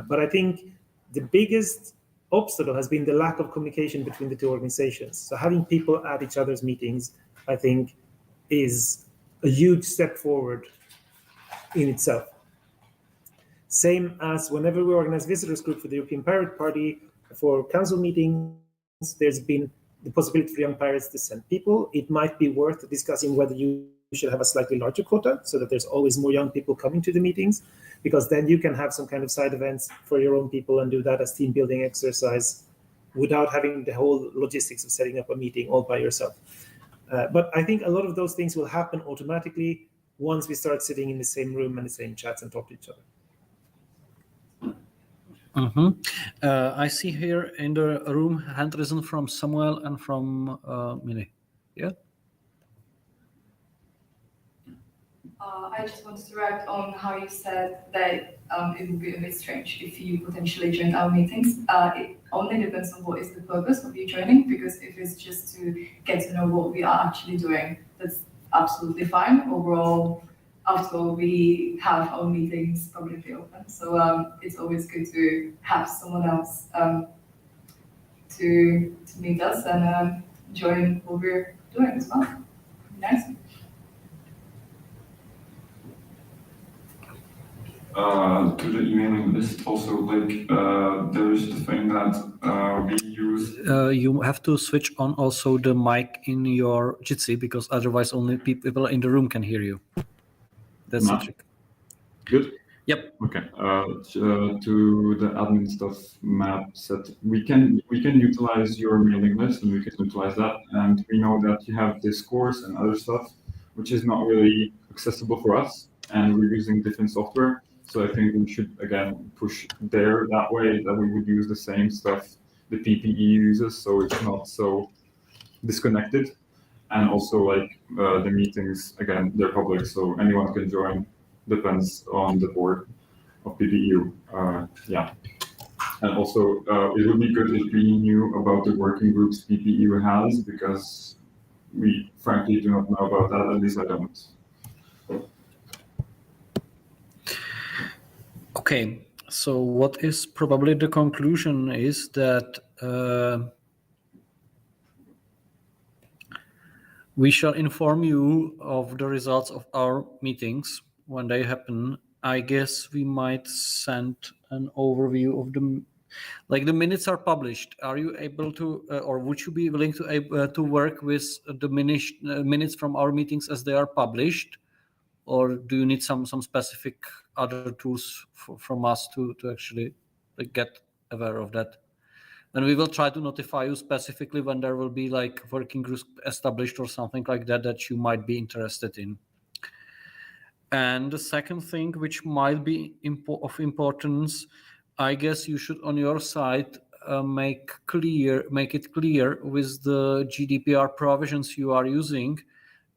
But I think the biggest obstacle has been the lack of communication between the two organizations. So having people at each other's meetings, I think, is a huge step forward in itself. Same as whenever we organize visitors group for the European Pirate Party for council meetings, there's been the possibility for young pirates to send people. It might be worth discussing whether you should have a slightly larger quota so that there's always more young people coming to the meetings, because then you can have some kind of side events for your own people and do that as team building exercise without having the whole logistics of setting up a meeting all by yourself. But I think a lot of those things will happen automatically once we start sitting in the same room and the same chats and talk to each other. I see here in the room hand risen from Samuel and from Mine. Yeah. I just wanted to react on how you said that it would be a bit strange if you potentially join our meetings. It only depends on what is the purpose of you joining, because if it's just to get to know what we are actually doing, that's absolutely fine. Overall, after all, we have our meetings publicly open, so it's always good to have someone else to meet us and join what we're doing as well. Nice. To the emailing list also, there is the thing that we use. You have to switch on also the mic in your Jitsi, because otherwise only people in the room can hear you. That's the trick. Good? Yep. Okay. To the admin stuff, Matt said we can utilize your mailing list and we can utilize that. And we know that you have Discourse and other stuff, which is not really accessible for us, and we're using different software. So I think we should again push there that way, that we would use the same stuff the PPE uses, so it's not so disconnected. And also the meetings, again, they're public, so anyone can join, depends on the board of PPEU. Yeah. And also it would be good if we knew about the working groups PPEU has, because we frankly do not know about that, at least I don't. Okay, so what is probably the conclusion is that we shall inform you of the results of our meetings when they happen. I guess we might send an overview of them. Like the minutes are published. Are you able to, or would you be willing to work with the minutes from our meetings as they are published? Or do you need some specific other tools from us to actually get aware of that? And we will try to notify you specifically when there will be working groups established or something like that you might be interested in. And the second thing, which might be of importance, I guess you should on your side make it clear with the GDPR provisions you are using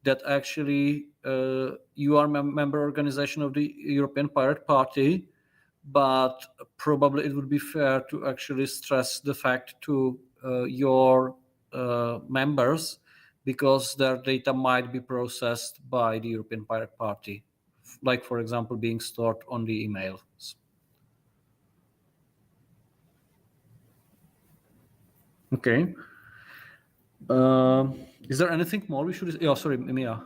that actually you are a member organization of the European Pirate Party, but probably it would be fair to actually stress the fact to your members, because their data might be processed by the European Pirate Party, like, for example, being stored on the emails. Okay. Is there anything more we should? Oh, sorry, Mia.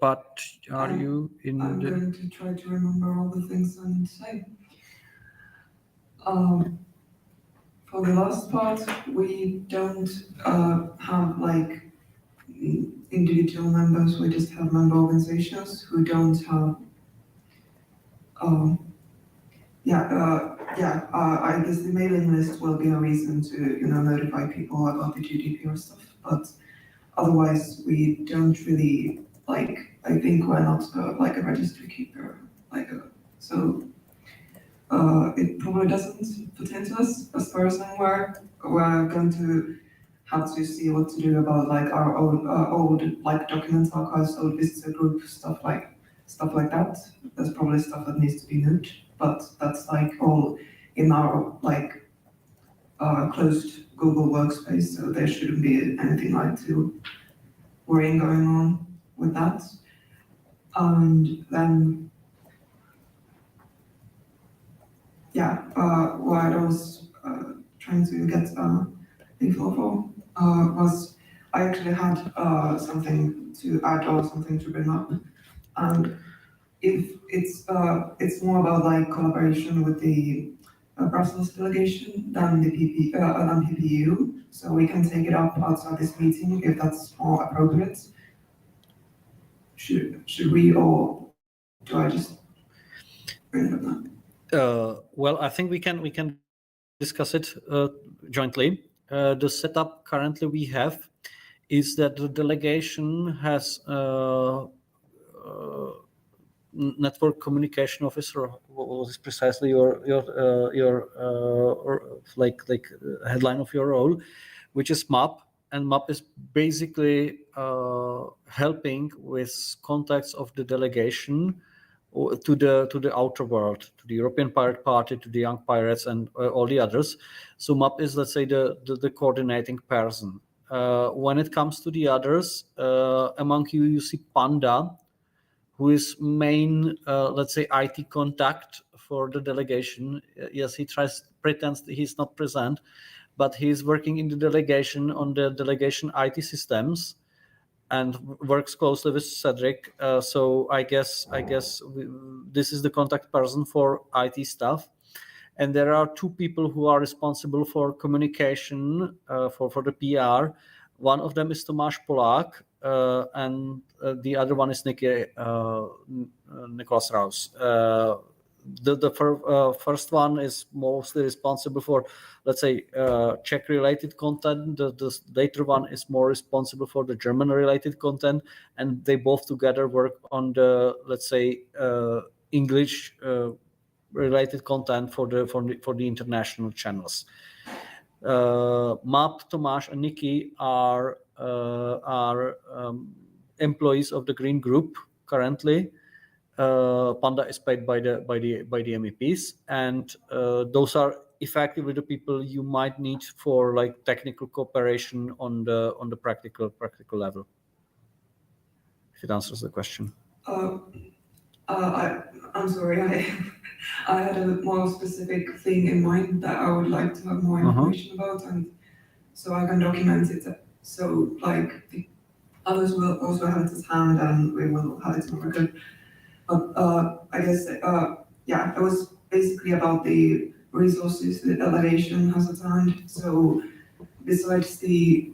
But are you in I'm the... going to try to remember all the things I need to say. For the last part, we don't have individual members, we just have member organizations who don't have I guess the mailing list will be a reason to notify people about the GDPR stuff, but otherwise we don't really, like, I think we're not like a registry keeper, so it probably doesn't pertain to us as far as I'm aware. We're going to have to see what to do about like our own old like documents archives, old visitor group stuff like that. There's probably stuff that needs to be moved, but that's like all in our like closed Google workspace, so there shouldn't be anything like too worrying going on with that. And then yeah, what I was trying to get info for was I actually had something to add or something to bring up, and if it's more about like collaboration with the Brussels delegation than the PPEU, so we can take it up outside this meeting if that's more appropriate. Should we, or do I just bring it up now? Well, I think we can discuss it jointly. The setup currently we have is that the delegation has network communication officer. What was precisely your headline of your role, which is MAP, and MAP is basically helping with contacts of the delegation to the outer world, to the European Pirate Party, to the Young Pirates, and all the others. So MAP is, let's say, the coordinating person. When it comes to the others, among you see Panda, who is main, let's say, IT contact for the delegation. Yes, he pretends that he's not present, but he's working in the delegation on the delegation IT systems and works closely with Cedric. So I guess this is the contact person for IT stuff. And there are two people who are responsible for communication for the PR. One of them is Tomáš Polák, and the other one is Nicholas Rouse. The first one is mostly responsible for, let's say, Czech-related content. The later one is more responsible for the German-related content, and they both together work on the, let's say, English-related content for the international channels. Map, Tomáš, and Nikki are employees of the Green Group currently. Panda is paid by the MEPs, and those are effectively the people you might need for like technical cooperation on the practical level. If it answers the question. I'm sorry, I had a more specific thing in mind that I would like to have more information about, and so I can document it. So like the others will also have it at hand, and we will have it on record. But I guess yeah, it was basically about the resources the delegation has at hand. So besides the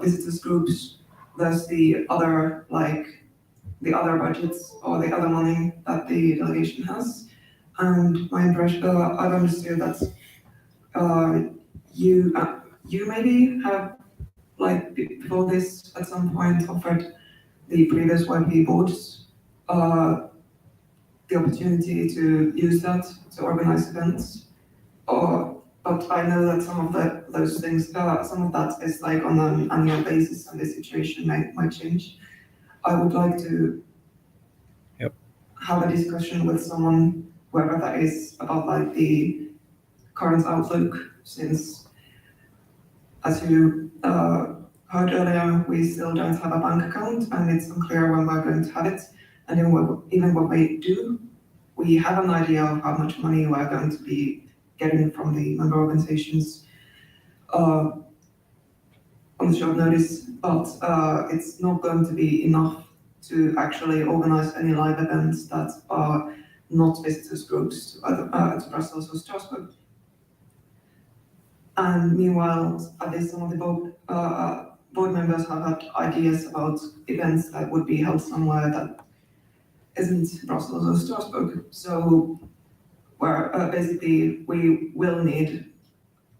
visitors groups, there's the other budgets or the other money that the delegation has. And my impression, I've understood that you maybe have, like, before this at some point offered the previous YP boards the opportunity to use that to organize events. But I know that some of those things, some of that is like on an annual basis, and the situation might change. I would like to have a discussion with someone, whoever that is, about like the current outlook, since as you heard earlier, we still don't have a bank account, and it's unclear when we're going to have it. And even when we do, we have an idea of how much money we're going to be getting from the member organizations on short notice, but it's not going to be enough to actually organize any live events that are not visitors groups to Brussels or Strasbourg. And meanwhile, at least some of the board members have had ideas about events that would be held somewhere that isn't Brussels or Strasbourg. So where basically we will need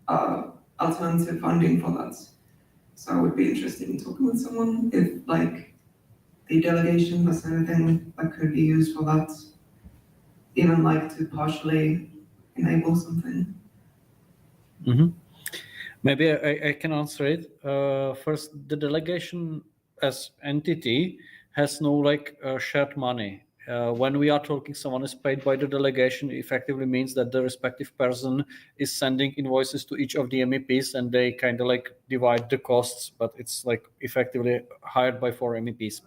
alternative funding for that. So I would be interested in talking with someone if like the delegation has anything that could be used for that, even like to partially enable something. Maybe I can answer it. First, the delegation as entity has no like shared money. When we are talking, someone is paid by the delegation, effectively means that the respective person is sending invoices to each of the MEPs, and they kind of like divide the costs, but it's like effectively hired by 4 MEPs.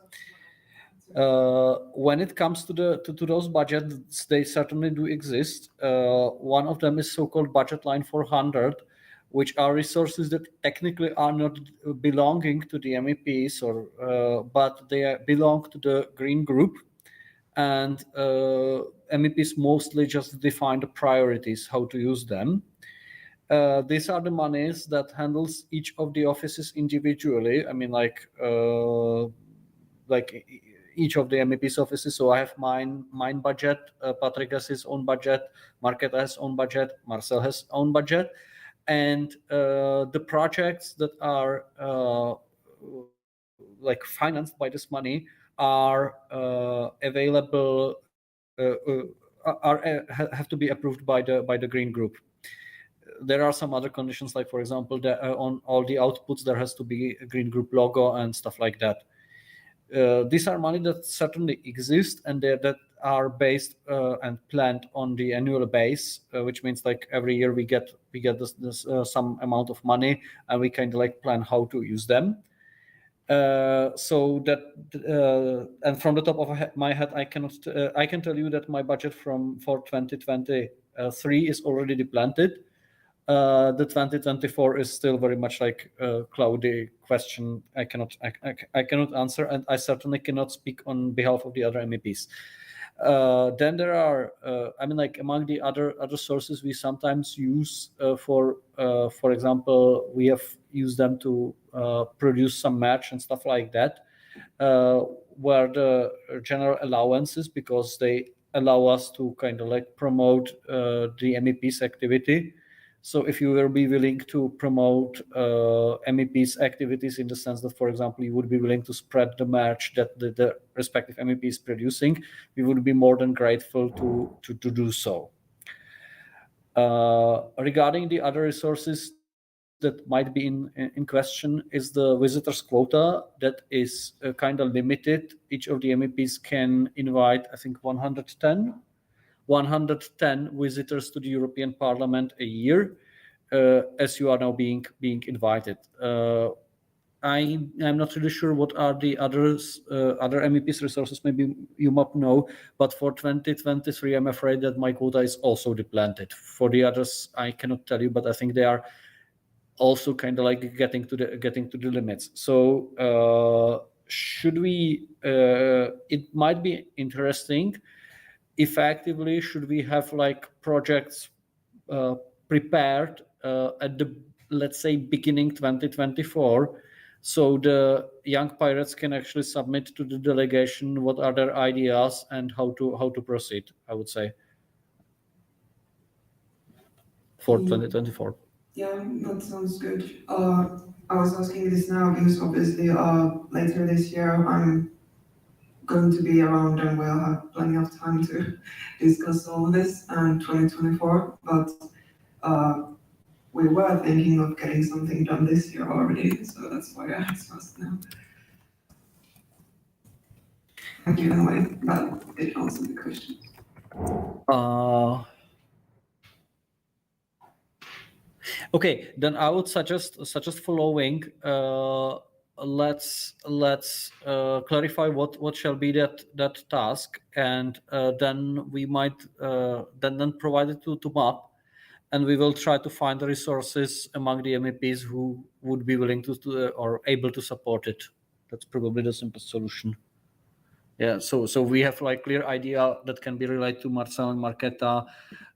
When it comes to those budgets, they certainly do exist. One of them is so-called budget line 400, which are resources that technically are not belonging to the MEPs, but they belong to the Green Group, and MEPs mostly just define the priorities, how to use them. These are the monies that handles each of the offices individually. I mean, like each of the MEP's offices. So I have mine budget, Patrick has his own budget, Marketa has own budget, Marcel has own budget, and the projects that are like financed by this money are available, have to be approved by the Green Group. There are some other conditions, like for example, on all the outputs there has to be a Green Group logo and stuff like that. These are money that certainly exist, and that are based and planned on the annual base, which means like every year we get this some amount of money, and we kind of like plan how to use them. So that and from the top of my head, I can tell you that my budget for 2023 is already depleted. The 2024 is still very much like a cloudy question. I cannot answer, and I certainly cannot speak on behalf of the other MEPs. Then there are, I mean, like among the other sources we sometimes use for example, we have used them to produce some merch and stuff like that, where the general allowances, because they allow us to kind of like promote the MEP's activity. So if you will be willing to promote MEP's activities in the sense that, for example, you would be willing to spread the merch that the respective MEP is producing, we would be more than grateful to do so. Regarding the other resources that might be in question is the visitors quota that is kind of limited. Each of the MEPs can invite, I think, 110 visitors to the European Parliament a year, as you are now being invited. I'm not really sure what are the other MEPs resources. Maybe you might know, but for 2023, I'm afraid that my quota is also depleted. For the others, I cannot tell you, but I think they are also kind of like getting to the limits. So should we? It might be interesting. Effectively, should we have like projects prepared at the, let's say, beginning 2024, so the young pirates can actually submit to the delegation what are their ideas and how to proceed, I would say, for 2024. Yeah, that sounds good. I was asking this now because obviously later this year I'm going to be around and we'll have plenty of time to discuss all of this and 2024, but we were thinking of getting something done this year already, so that's why I asked now. Thank you anyway, that did answer the question. Okay, then I would suggest following. Let's clarify what shall be that task, and then we might then provide it to MAP, and we will try to find the resources among the MEPs who would be willing to or able to support it. That's probably the simplest solution. Yeah, so we have like clear idea that can be relayed to Marcel and Marketa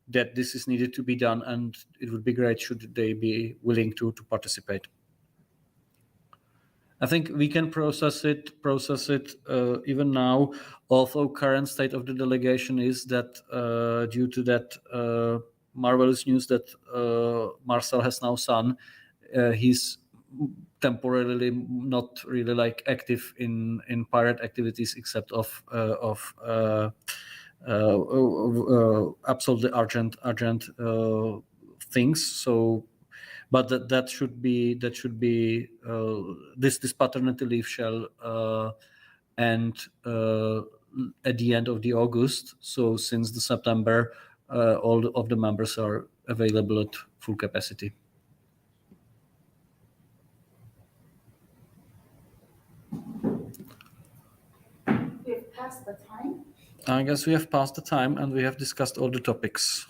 that this is needed to be done, and it would be great should they be willing to participate. I think we can process it even now, although current state of the delegation is that due to that marvelous news that Marcel has now son, he's temporarily not really like active in pirate activities except of absolutely urgent things. So, but that should be this paternity leave shall end at the end of the August. So since the September, all of the members are available at full capacity. We've passed the time. I guess we have passed the time and we have discussed all the topics.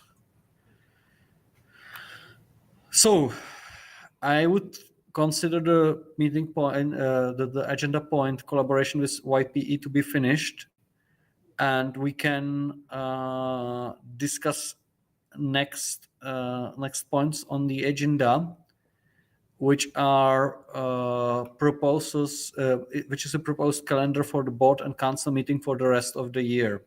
So I would consider the meeting point, the agenda point collaboration with YPE to be finished, and we can discuss next points on the agenda, which are proposals, which is a proposed calendar for the board and council meeting for the rest of the year.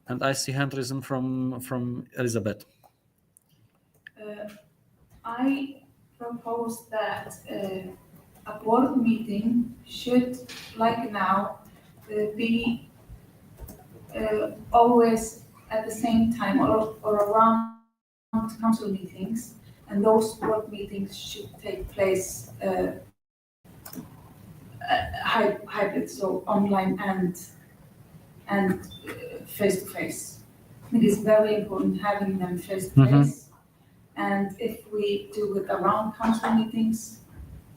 And I see hand risen from Elizabeth. I propose that a board meeting should, like now, be always at the same time or around council meetings, and those board meetings should take place hybrid, so online and face to face. I think it's very important having them face to face. And if we do it around council meetings,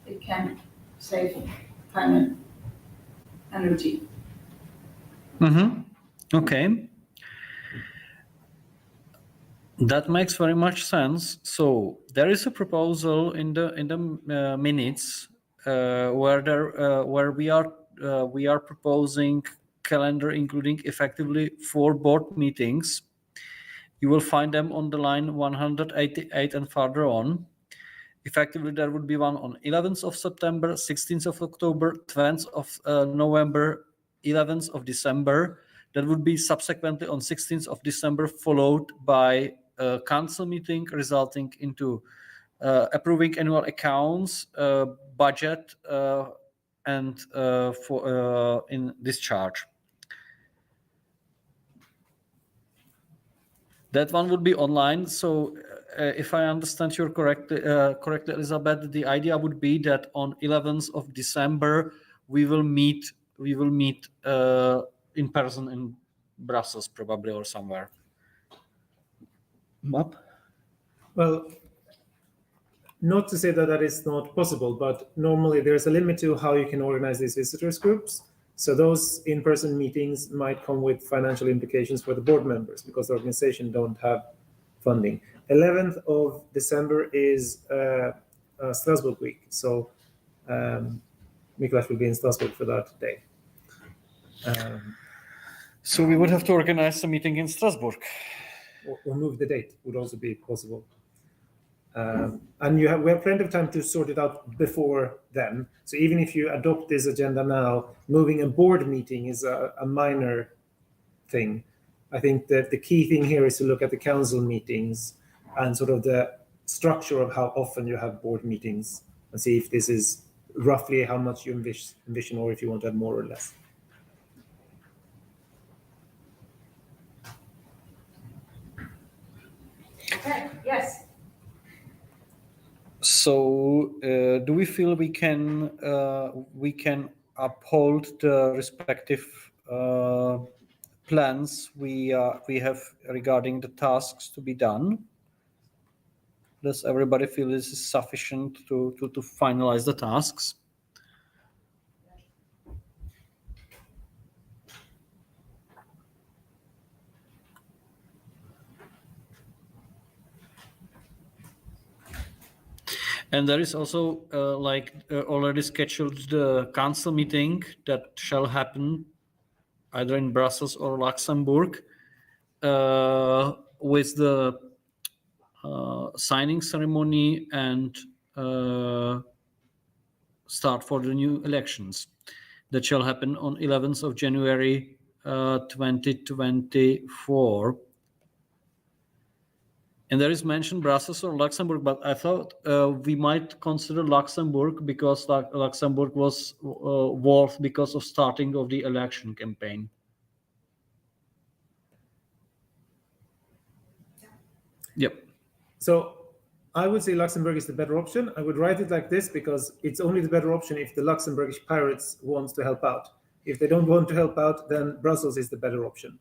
it can save time and energy. Okay. That makes very much sense. So there is a proposal in the minutes where we are proposing calendar including effectively 4 board meetings. You will find them on the line 188 and further on. Effectively, there would be one on 11th of September, 16th of October, 20th of November, 11th of December. That would be subsequently on 16th of December, followed by a council meeting resulting into approving annual accounts, budget, and for in discharge. That one would be online. So if I understand you correctly, Elizabeth, the idea would be that on 11th of December, we will meet in person in Brussels, probably, or somewhere. Map? Well, not to say that that is not possible, but normally there's a limit to how you can organize these visitors groups. So those in-person meetings might come with financial implications for the board members because the organization don't have funding. 11th of December is Strasbourg week. So Miklas will be in Strasbourg for that day. So we would have to organize a meeting in Strasbourg. Or move the date would also be possible. And we have plenty of time to sort it out before then. So even if you adopt this agenda now, moving a board meeting is a minor thing. I think that the key thing here is to look at the council meetings and sort of the structure of how often you have board meetings and see if this is roughly how much you envision or if you want to have more or less. Okay, yes. So do we feel we can uphold the respective plans we have regarding the tasks to be done? Does everybody feel this is sufficient to finalize the tasks? And there is also already scheduled the council meeting that shall happen either in Brussels or Luxembourg with the signing ceremony and start for the new elections that shall happen on 11th of January 2024. And there is mentioned Brussels or Luxembourg, but I thought we might consider Luxembourg because Luxembourg was worth because of starting of the election campaign. Yep. So I would say Luxembourg is the better option. I would write it like this because it's only the better option if the Luxembourgish pirates want to help out. If they don't want to help out, then Brussels is the better option.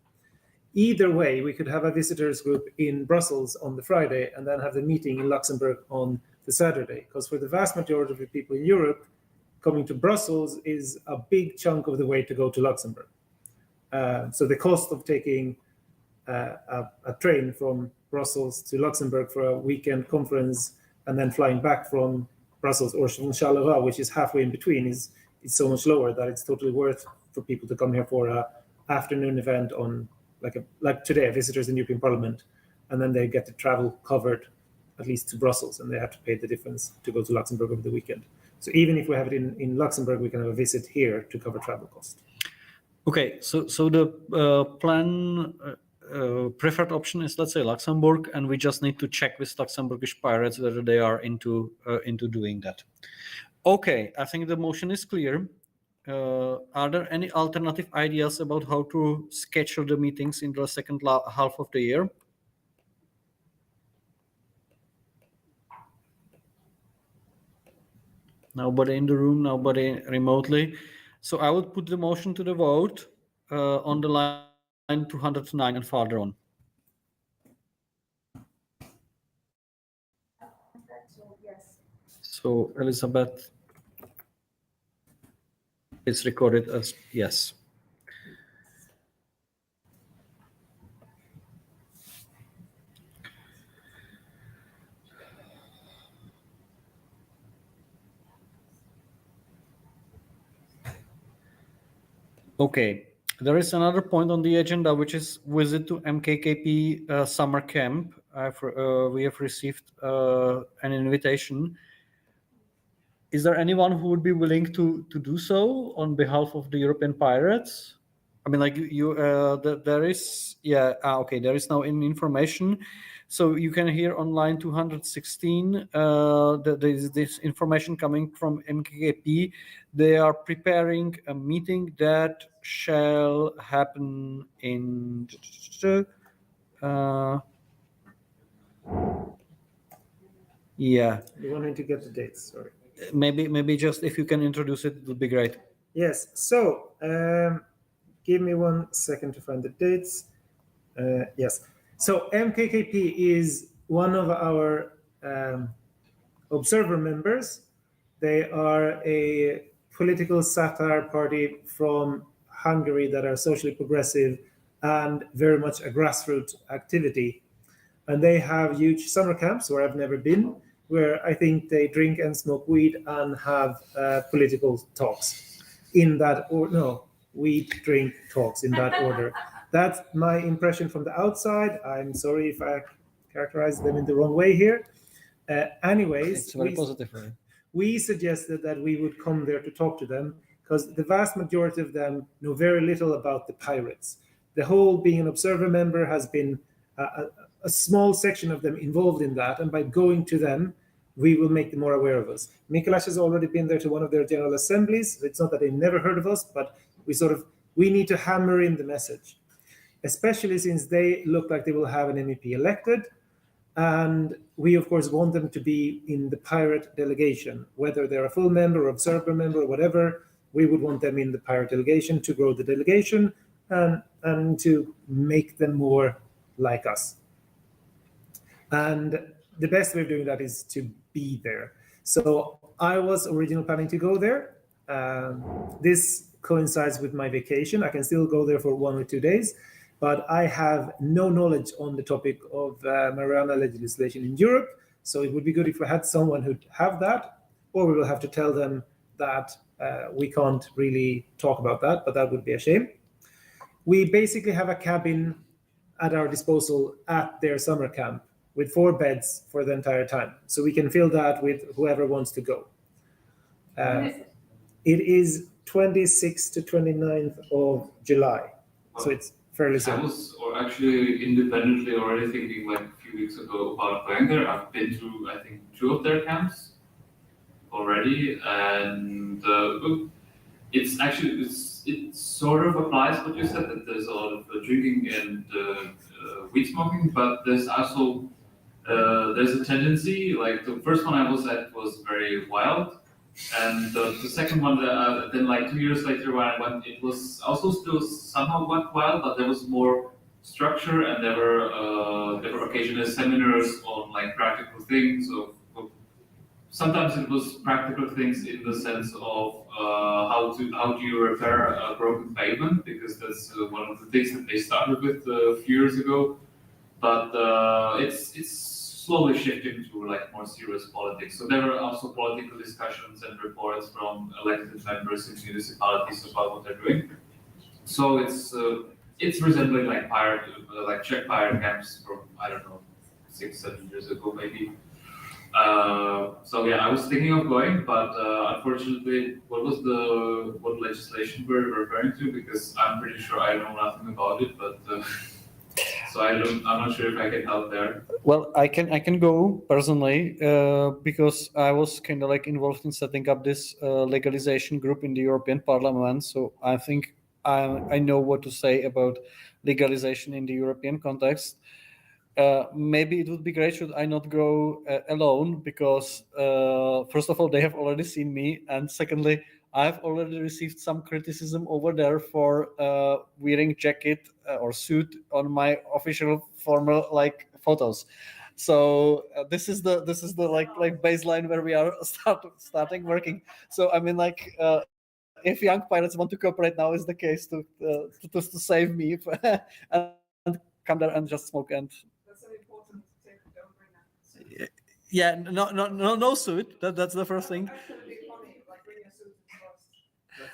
Either way, we could have a visitors group in Brussels on the Friday and then have the meeting in Luxembourg on the Saturday. Because for the vast majority of the people in Europe, coming to Brussels is a big chunk of the way to go to Luxembourg. So the cost of taking a train from Brussels to Luxembourg for a weekend conference and then flying back from Brussels or from Charleroi, which is halfway in between, is so much lower that it's totally worth for people to come here for an afternoon event on like today, visitors in the European Parliament, and then they get the travel covered at least to Brussels, and they have to pay the difference to go to Luxembourg over the weekend. So even if we have it in Luxembourg, we can have a visit here to cover travel costs. Okay, so the plan preferred option is, let's say, Luxembourg, and we just need to check with Luxembourgish pirates whether they are into doing that. Okay, I think the motion is clear. Are there any alternative ideas about how to schedule the meetings in the second half of the year? Nobody in the room, nobody remotely. So I would put the motion to the vote on the line 209 and farther on. So Elizabeth, it's recorded as yes. Okay, there is another point on the agenda, which is visit to MKKP summer camp. We have received an invitation. Is there anyone who would be willing to do so on behalf of the European Pirates? I mean, like there is, yeah, okay, there is now information. So you can hear on line 216, there is this information coming from MKKP. They are preparing a meeting that shall happen in yeah. You wanted to get the dates, sorry. Maybe just if you can introduce it, it would be great. Yes, so give me 1 second to find the dates. Yes, so MKKP is one of our observer members. They are a political satire party from Hungary that are socially progressive and very much a grassroots activity. And they have huge summer camps where I've never been, where I think they drink and smoke weed and have political talks in that order. No, weed, drink, talks in that order. That's my impression from the outside. I'm sorry if I characterize them in the wrong way here. Anyways, it's very positive. Right? We suggested that we would come there to talk to them because the vast majority of them know very little about the pirates. The whole being an observer member has been a small section of them involved in that, and by going to them, we will make them more aware of us. Mikuláš has already been there to one of their general assemblies. It's not that they never heard of us, but we need to hammer in the message, especially since they look like they will have an MEP elected. And we, of course, want them to be in the pirate delegation, whether they're a full member or observer member or whatever. We would want them in the pirate delegation to grow the delegation and to make them more like us. And the best way of doing that is to be there. So I was originally planning to go there. This coincides with my vacation. I can still go there for 1 or 2 days, but I have no knowledge on the topic of marijuana legislation in Europe. So it would be good if we had someone who'd have that, or we will have to tell them that we can't really talk about that, but that would be a shame. We basically have a cabin at our disposal at their summer camp with 4 beds for the entire time. So we can fill that with whoever wants to go. It is 26th to 29th of July. So it's fairly soon. I was actually independently already thinking like a few weeks ago about going there. I've been to, I think, 2 of their camps already, and it's actually, it sort of applies what you said, that there's a lot of drinking and weed smoking, but there's also there's a tendency, like the first one I was at was very wild, and the second one, then like 2 years later when I went, it was also still somehow wild, but there was more structure, and there were occasional seminars on like practical things. Sometimes it was practical things in the sense of how do you repair a broken pavement, because that's one of the things that they started with a few years ago. But it's slowly shifting to like more serious politics. So there were also political discussions and reports from elected members in municipalities about what they're doing. So it's resembling like Czech pirate camps from, I don't know, 6-7 years ago maybe. So yeah, I was thinking of going, but unfortunately, what legislation we're referring to? Because I'm pretty sure I know nothing about it, but so I'm not sure if I can help there. Well, I can go personally because I was kind of like involved in setting up this legalization group in the European Parliament. So I think I know what to say about legalization in the European context. Maybe it would be great should I not go alone, because first of all, they have already seen me, and secondly, I've already received some criticism over there for wearing jacket or suit on my official formal like photos. So this is the like baseline where we are starting working. So I mean, like if young pilots want to cooperate, now is the case to save me and come there and just smoke and. Yeah, no suit. That's the first thing. That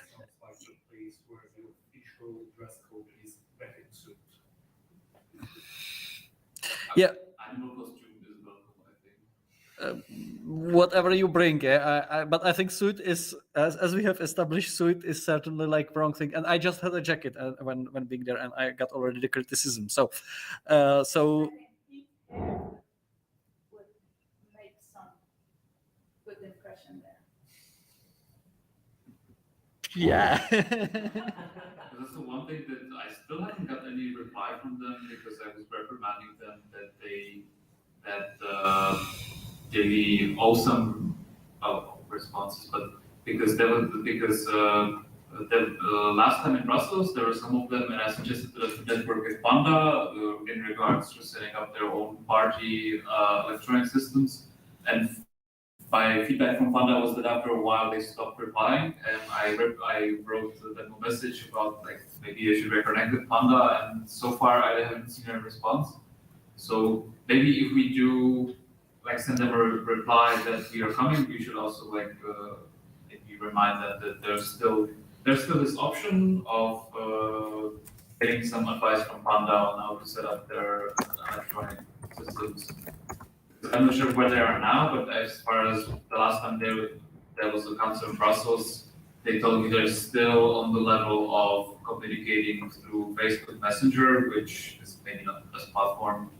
sounds like the place where the official dress code is bathing suit. Yeah. Animal costume is welcome, I think. Whatever you bring, but I think suit is, as we have established, suit is certainly like wrong thing. And I just had a jacket when being there, and I got already the criticism. So. Make some good impression there. Yeah. That's the one thing that I still haven't got any reply from them, because I was reprimanding them that they owe some responses, but because the last time in Brussels there were some of them, and I suggested that network with Panda in regards to setting up their own party electronic systems, and my feedback from Panda was that after a while they stopped replying, and I wrote them a message about like maybe I should reconnect with Panda, and so far I haven't seen a response. So maybe if we do like send them a reply that we are coming, we should also like maybe remind them that there's still this option of getting some advice from Panda on how to set up their electronic systems. I'm not sure where they are now, but as far as the last time there was a council in Brussels, they told me they're still on the level of communicating through Facebook Messenger, which is maybe not the best platform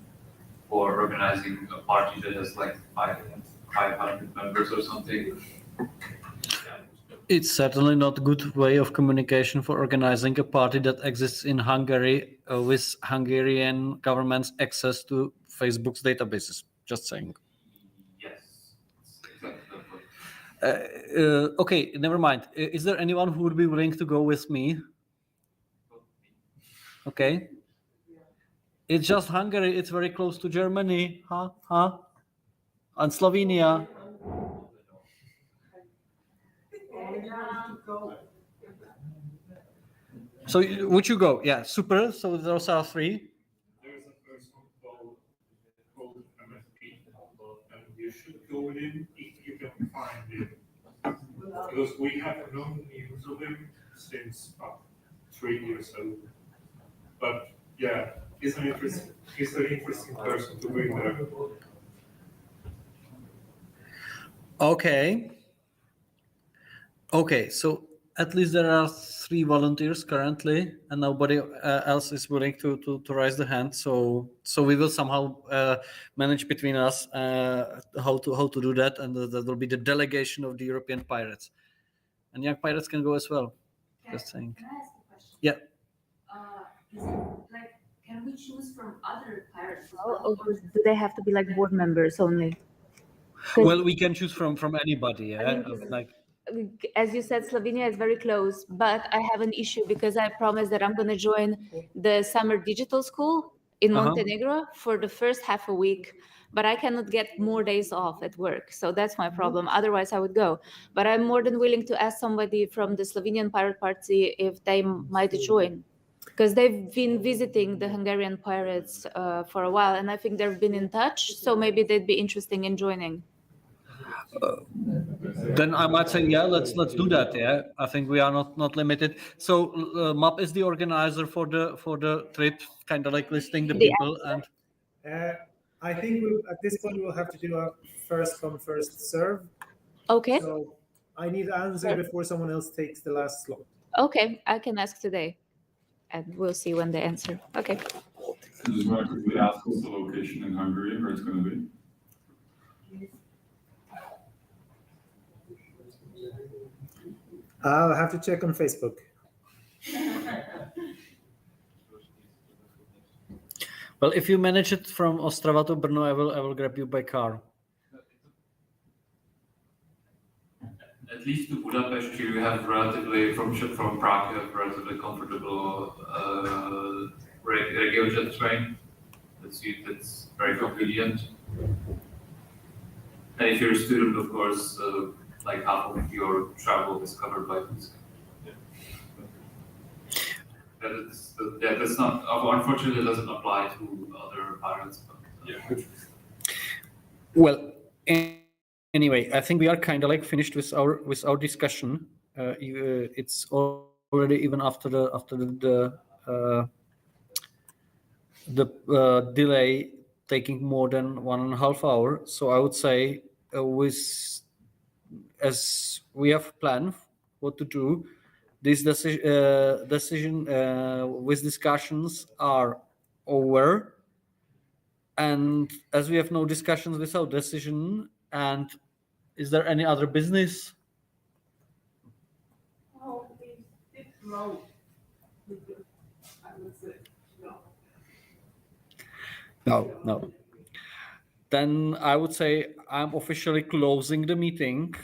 for organizing a party that has like 500 members or something. It's certainly not a good way of communication for organizing a party that exists in Hungary with Hungarian government's access to Facebook's databases. Just saying. Yes. Okay, never mind. Is there anyone who would be willing to go with me? Okay. It's just Hungary. It's very close to Germany. And Slovenia. So would you go? Yeah, super. So those are 3. There's a person called MFP, and you should go with him if you can find him, because we have no news of him since 3 years old. But yeah, he's an interesting person to bring there. Okay, so At least there are 3 volunteers currently, and nobody else is willing to raise the hand. So we will somehow manage between us how to do that, and that will be the delegation of the European pirates, and young pirates can go as well. Just saying. Can I ask a question? Yeah. Is it like, can we choose from other pirates? Or do they have to be like board members only? Well, we can choose from anybody. Yeah? I mean, as you said, Slovenia is very close, but I have an issue because I promised that I'm going to join the summer digital school in Montenegro for the first half a week, but I cannot get more days off at work. So that's my problem. Otherwise, I would go. But I'm more than willing to ask somebody from the Slovenian Pirate Party if they might join, because they've been visiting the Hungarian pirates for a while, and I think they've been in touch. So maybe they'd be interested in joining. Then I might say, yeah, let's do that. Yeah, I think we are not limited. So MAP is the organizer for the trip, kind of like listing the people. And I think at this point we'll have to do a first come first serve. Okay. So I need an answer before someone else takes the last slot. Okay, I can ask today, and we'll see when they answer. Okay. Just want to quickly ask what's the location in Hungary where it's going to be? I'll have to check on Facebook. Well, if you manage it from Ostrava to Brno, I will grab you by car. At least to Budapest, you have relatively from Prague, you have relatively comfortable RegioJet train. That's very convenient. And if you're a student, of course, like half of your travel is covered by this. That's not, unfortunately, it doesn't apply to other pirates. But, Well, anyway, I think we are kind of like finished with our discussion. It's already even after the delay taking more than 1.5 hours. So I would say as we have planned what to do, this decision with discussions are over, and as we have no discussions without decision, and is there any other business? Oh, we did promote. I would say no. No. Then I would say I'm officially closing the meeting.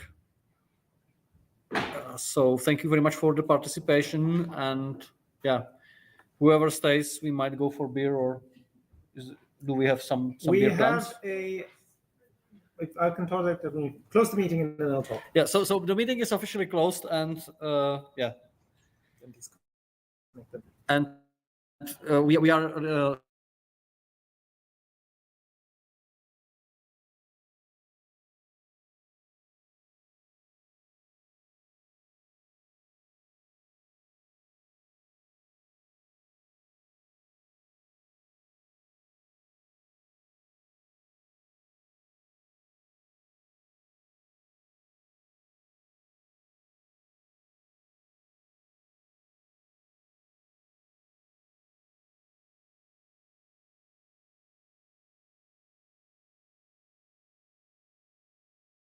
So thank you very much for the participation, and yeah, whoever stays, we might go for beer, or do we have some beer plans? I can talk. Close the meeting and then I'll talk. Yeah. So the meeting is officially closed, and yeah, and we are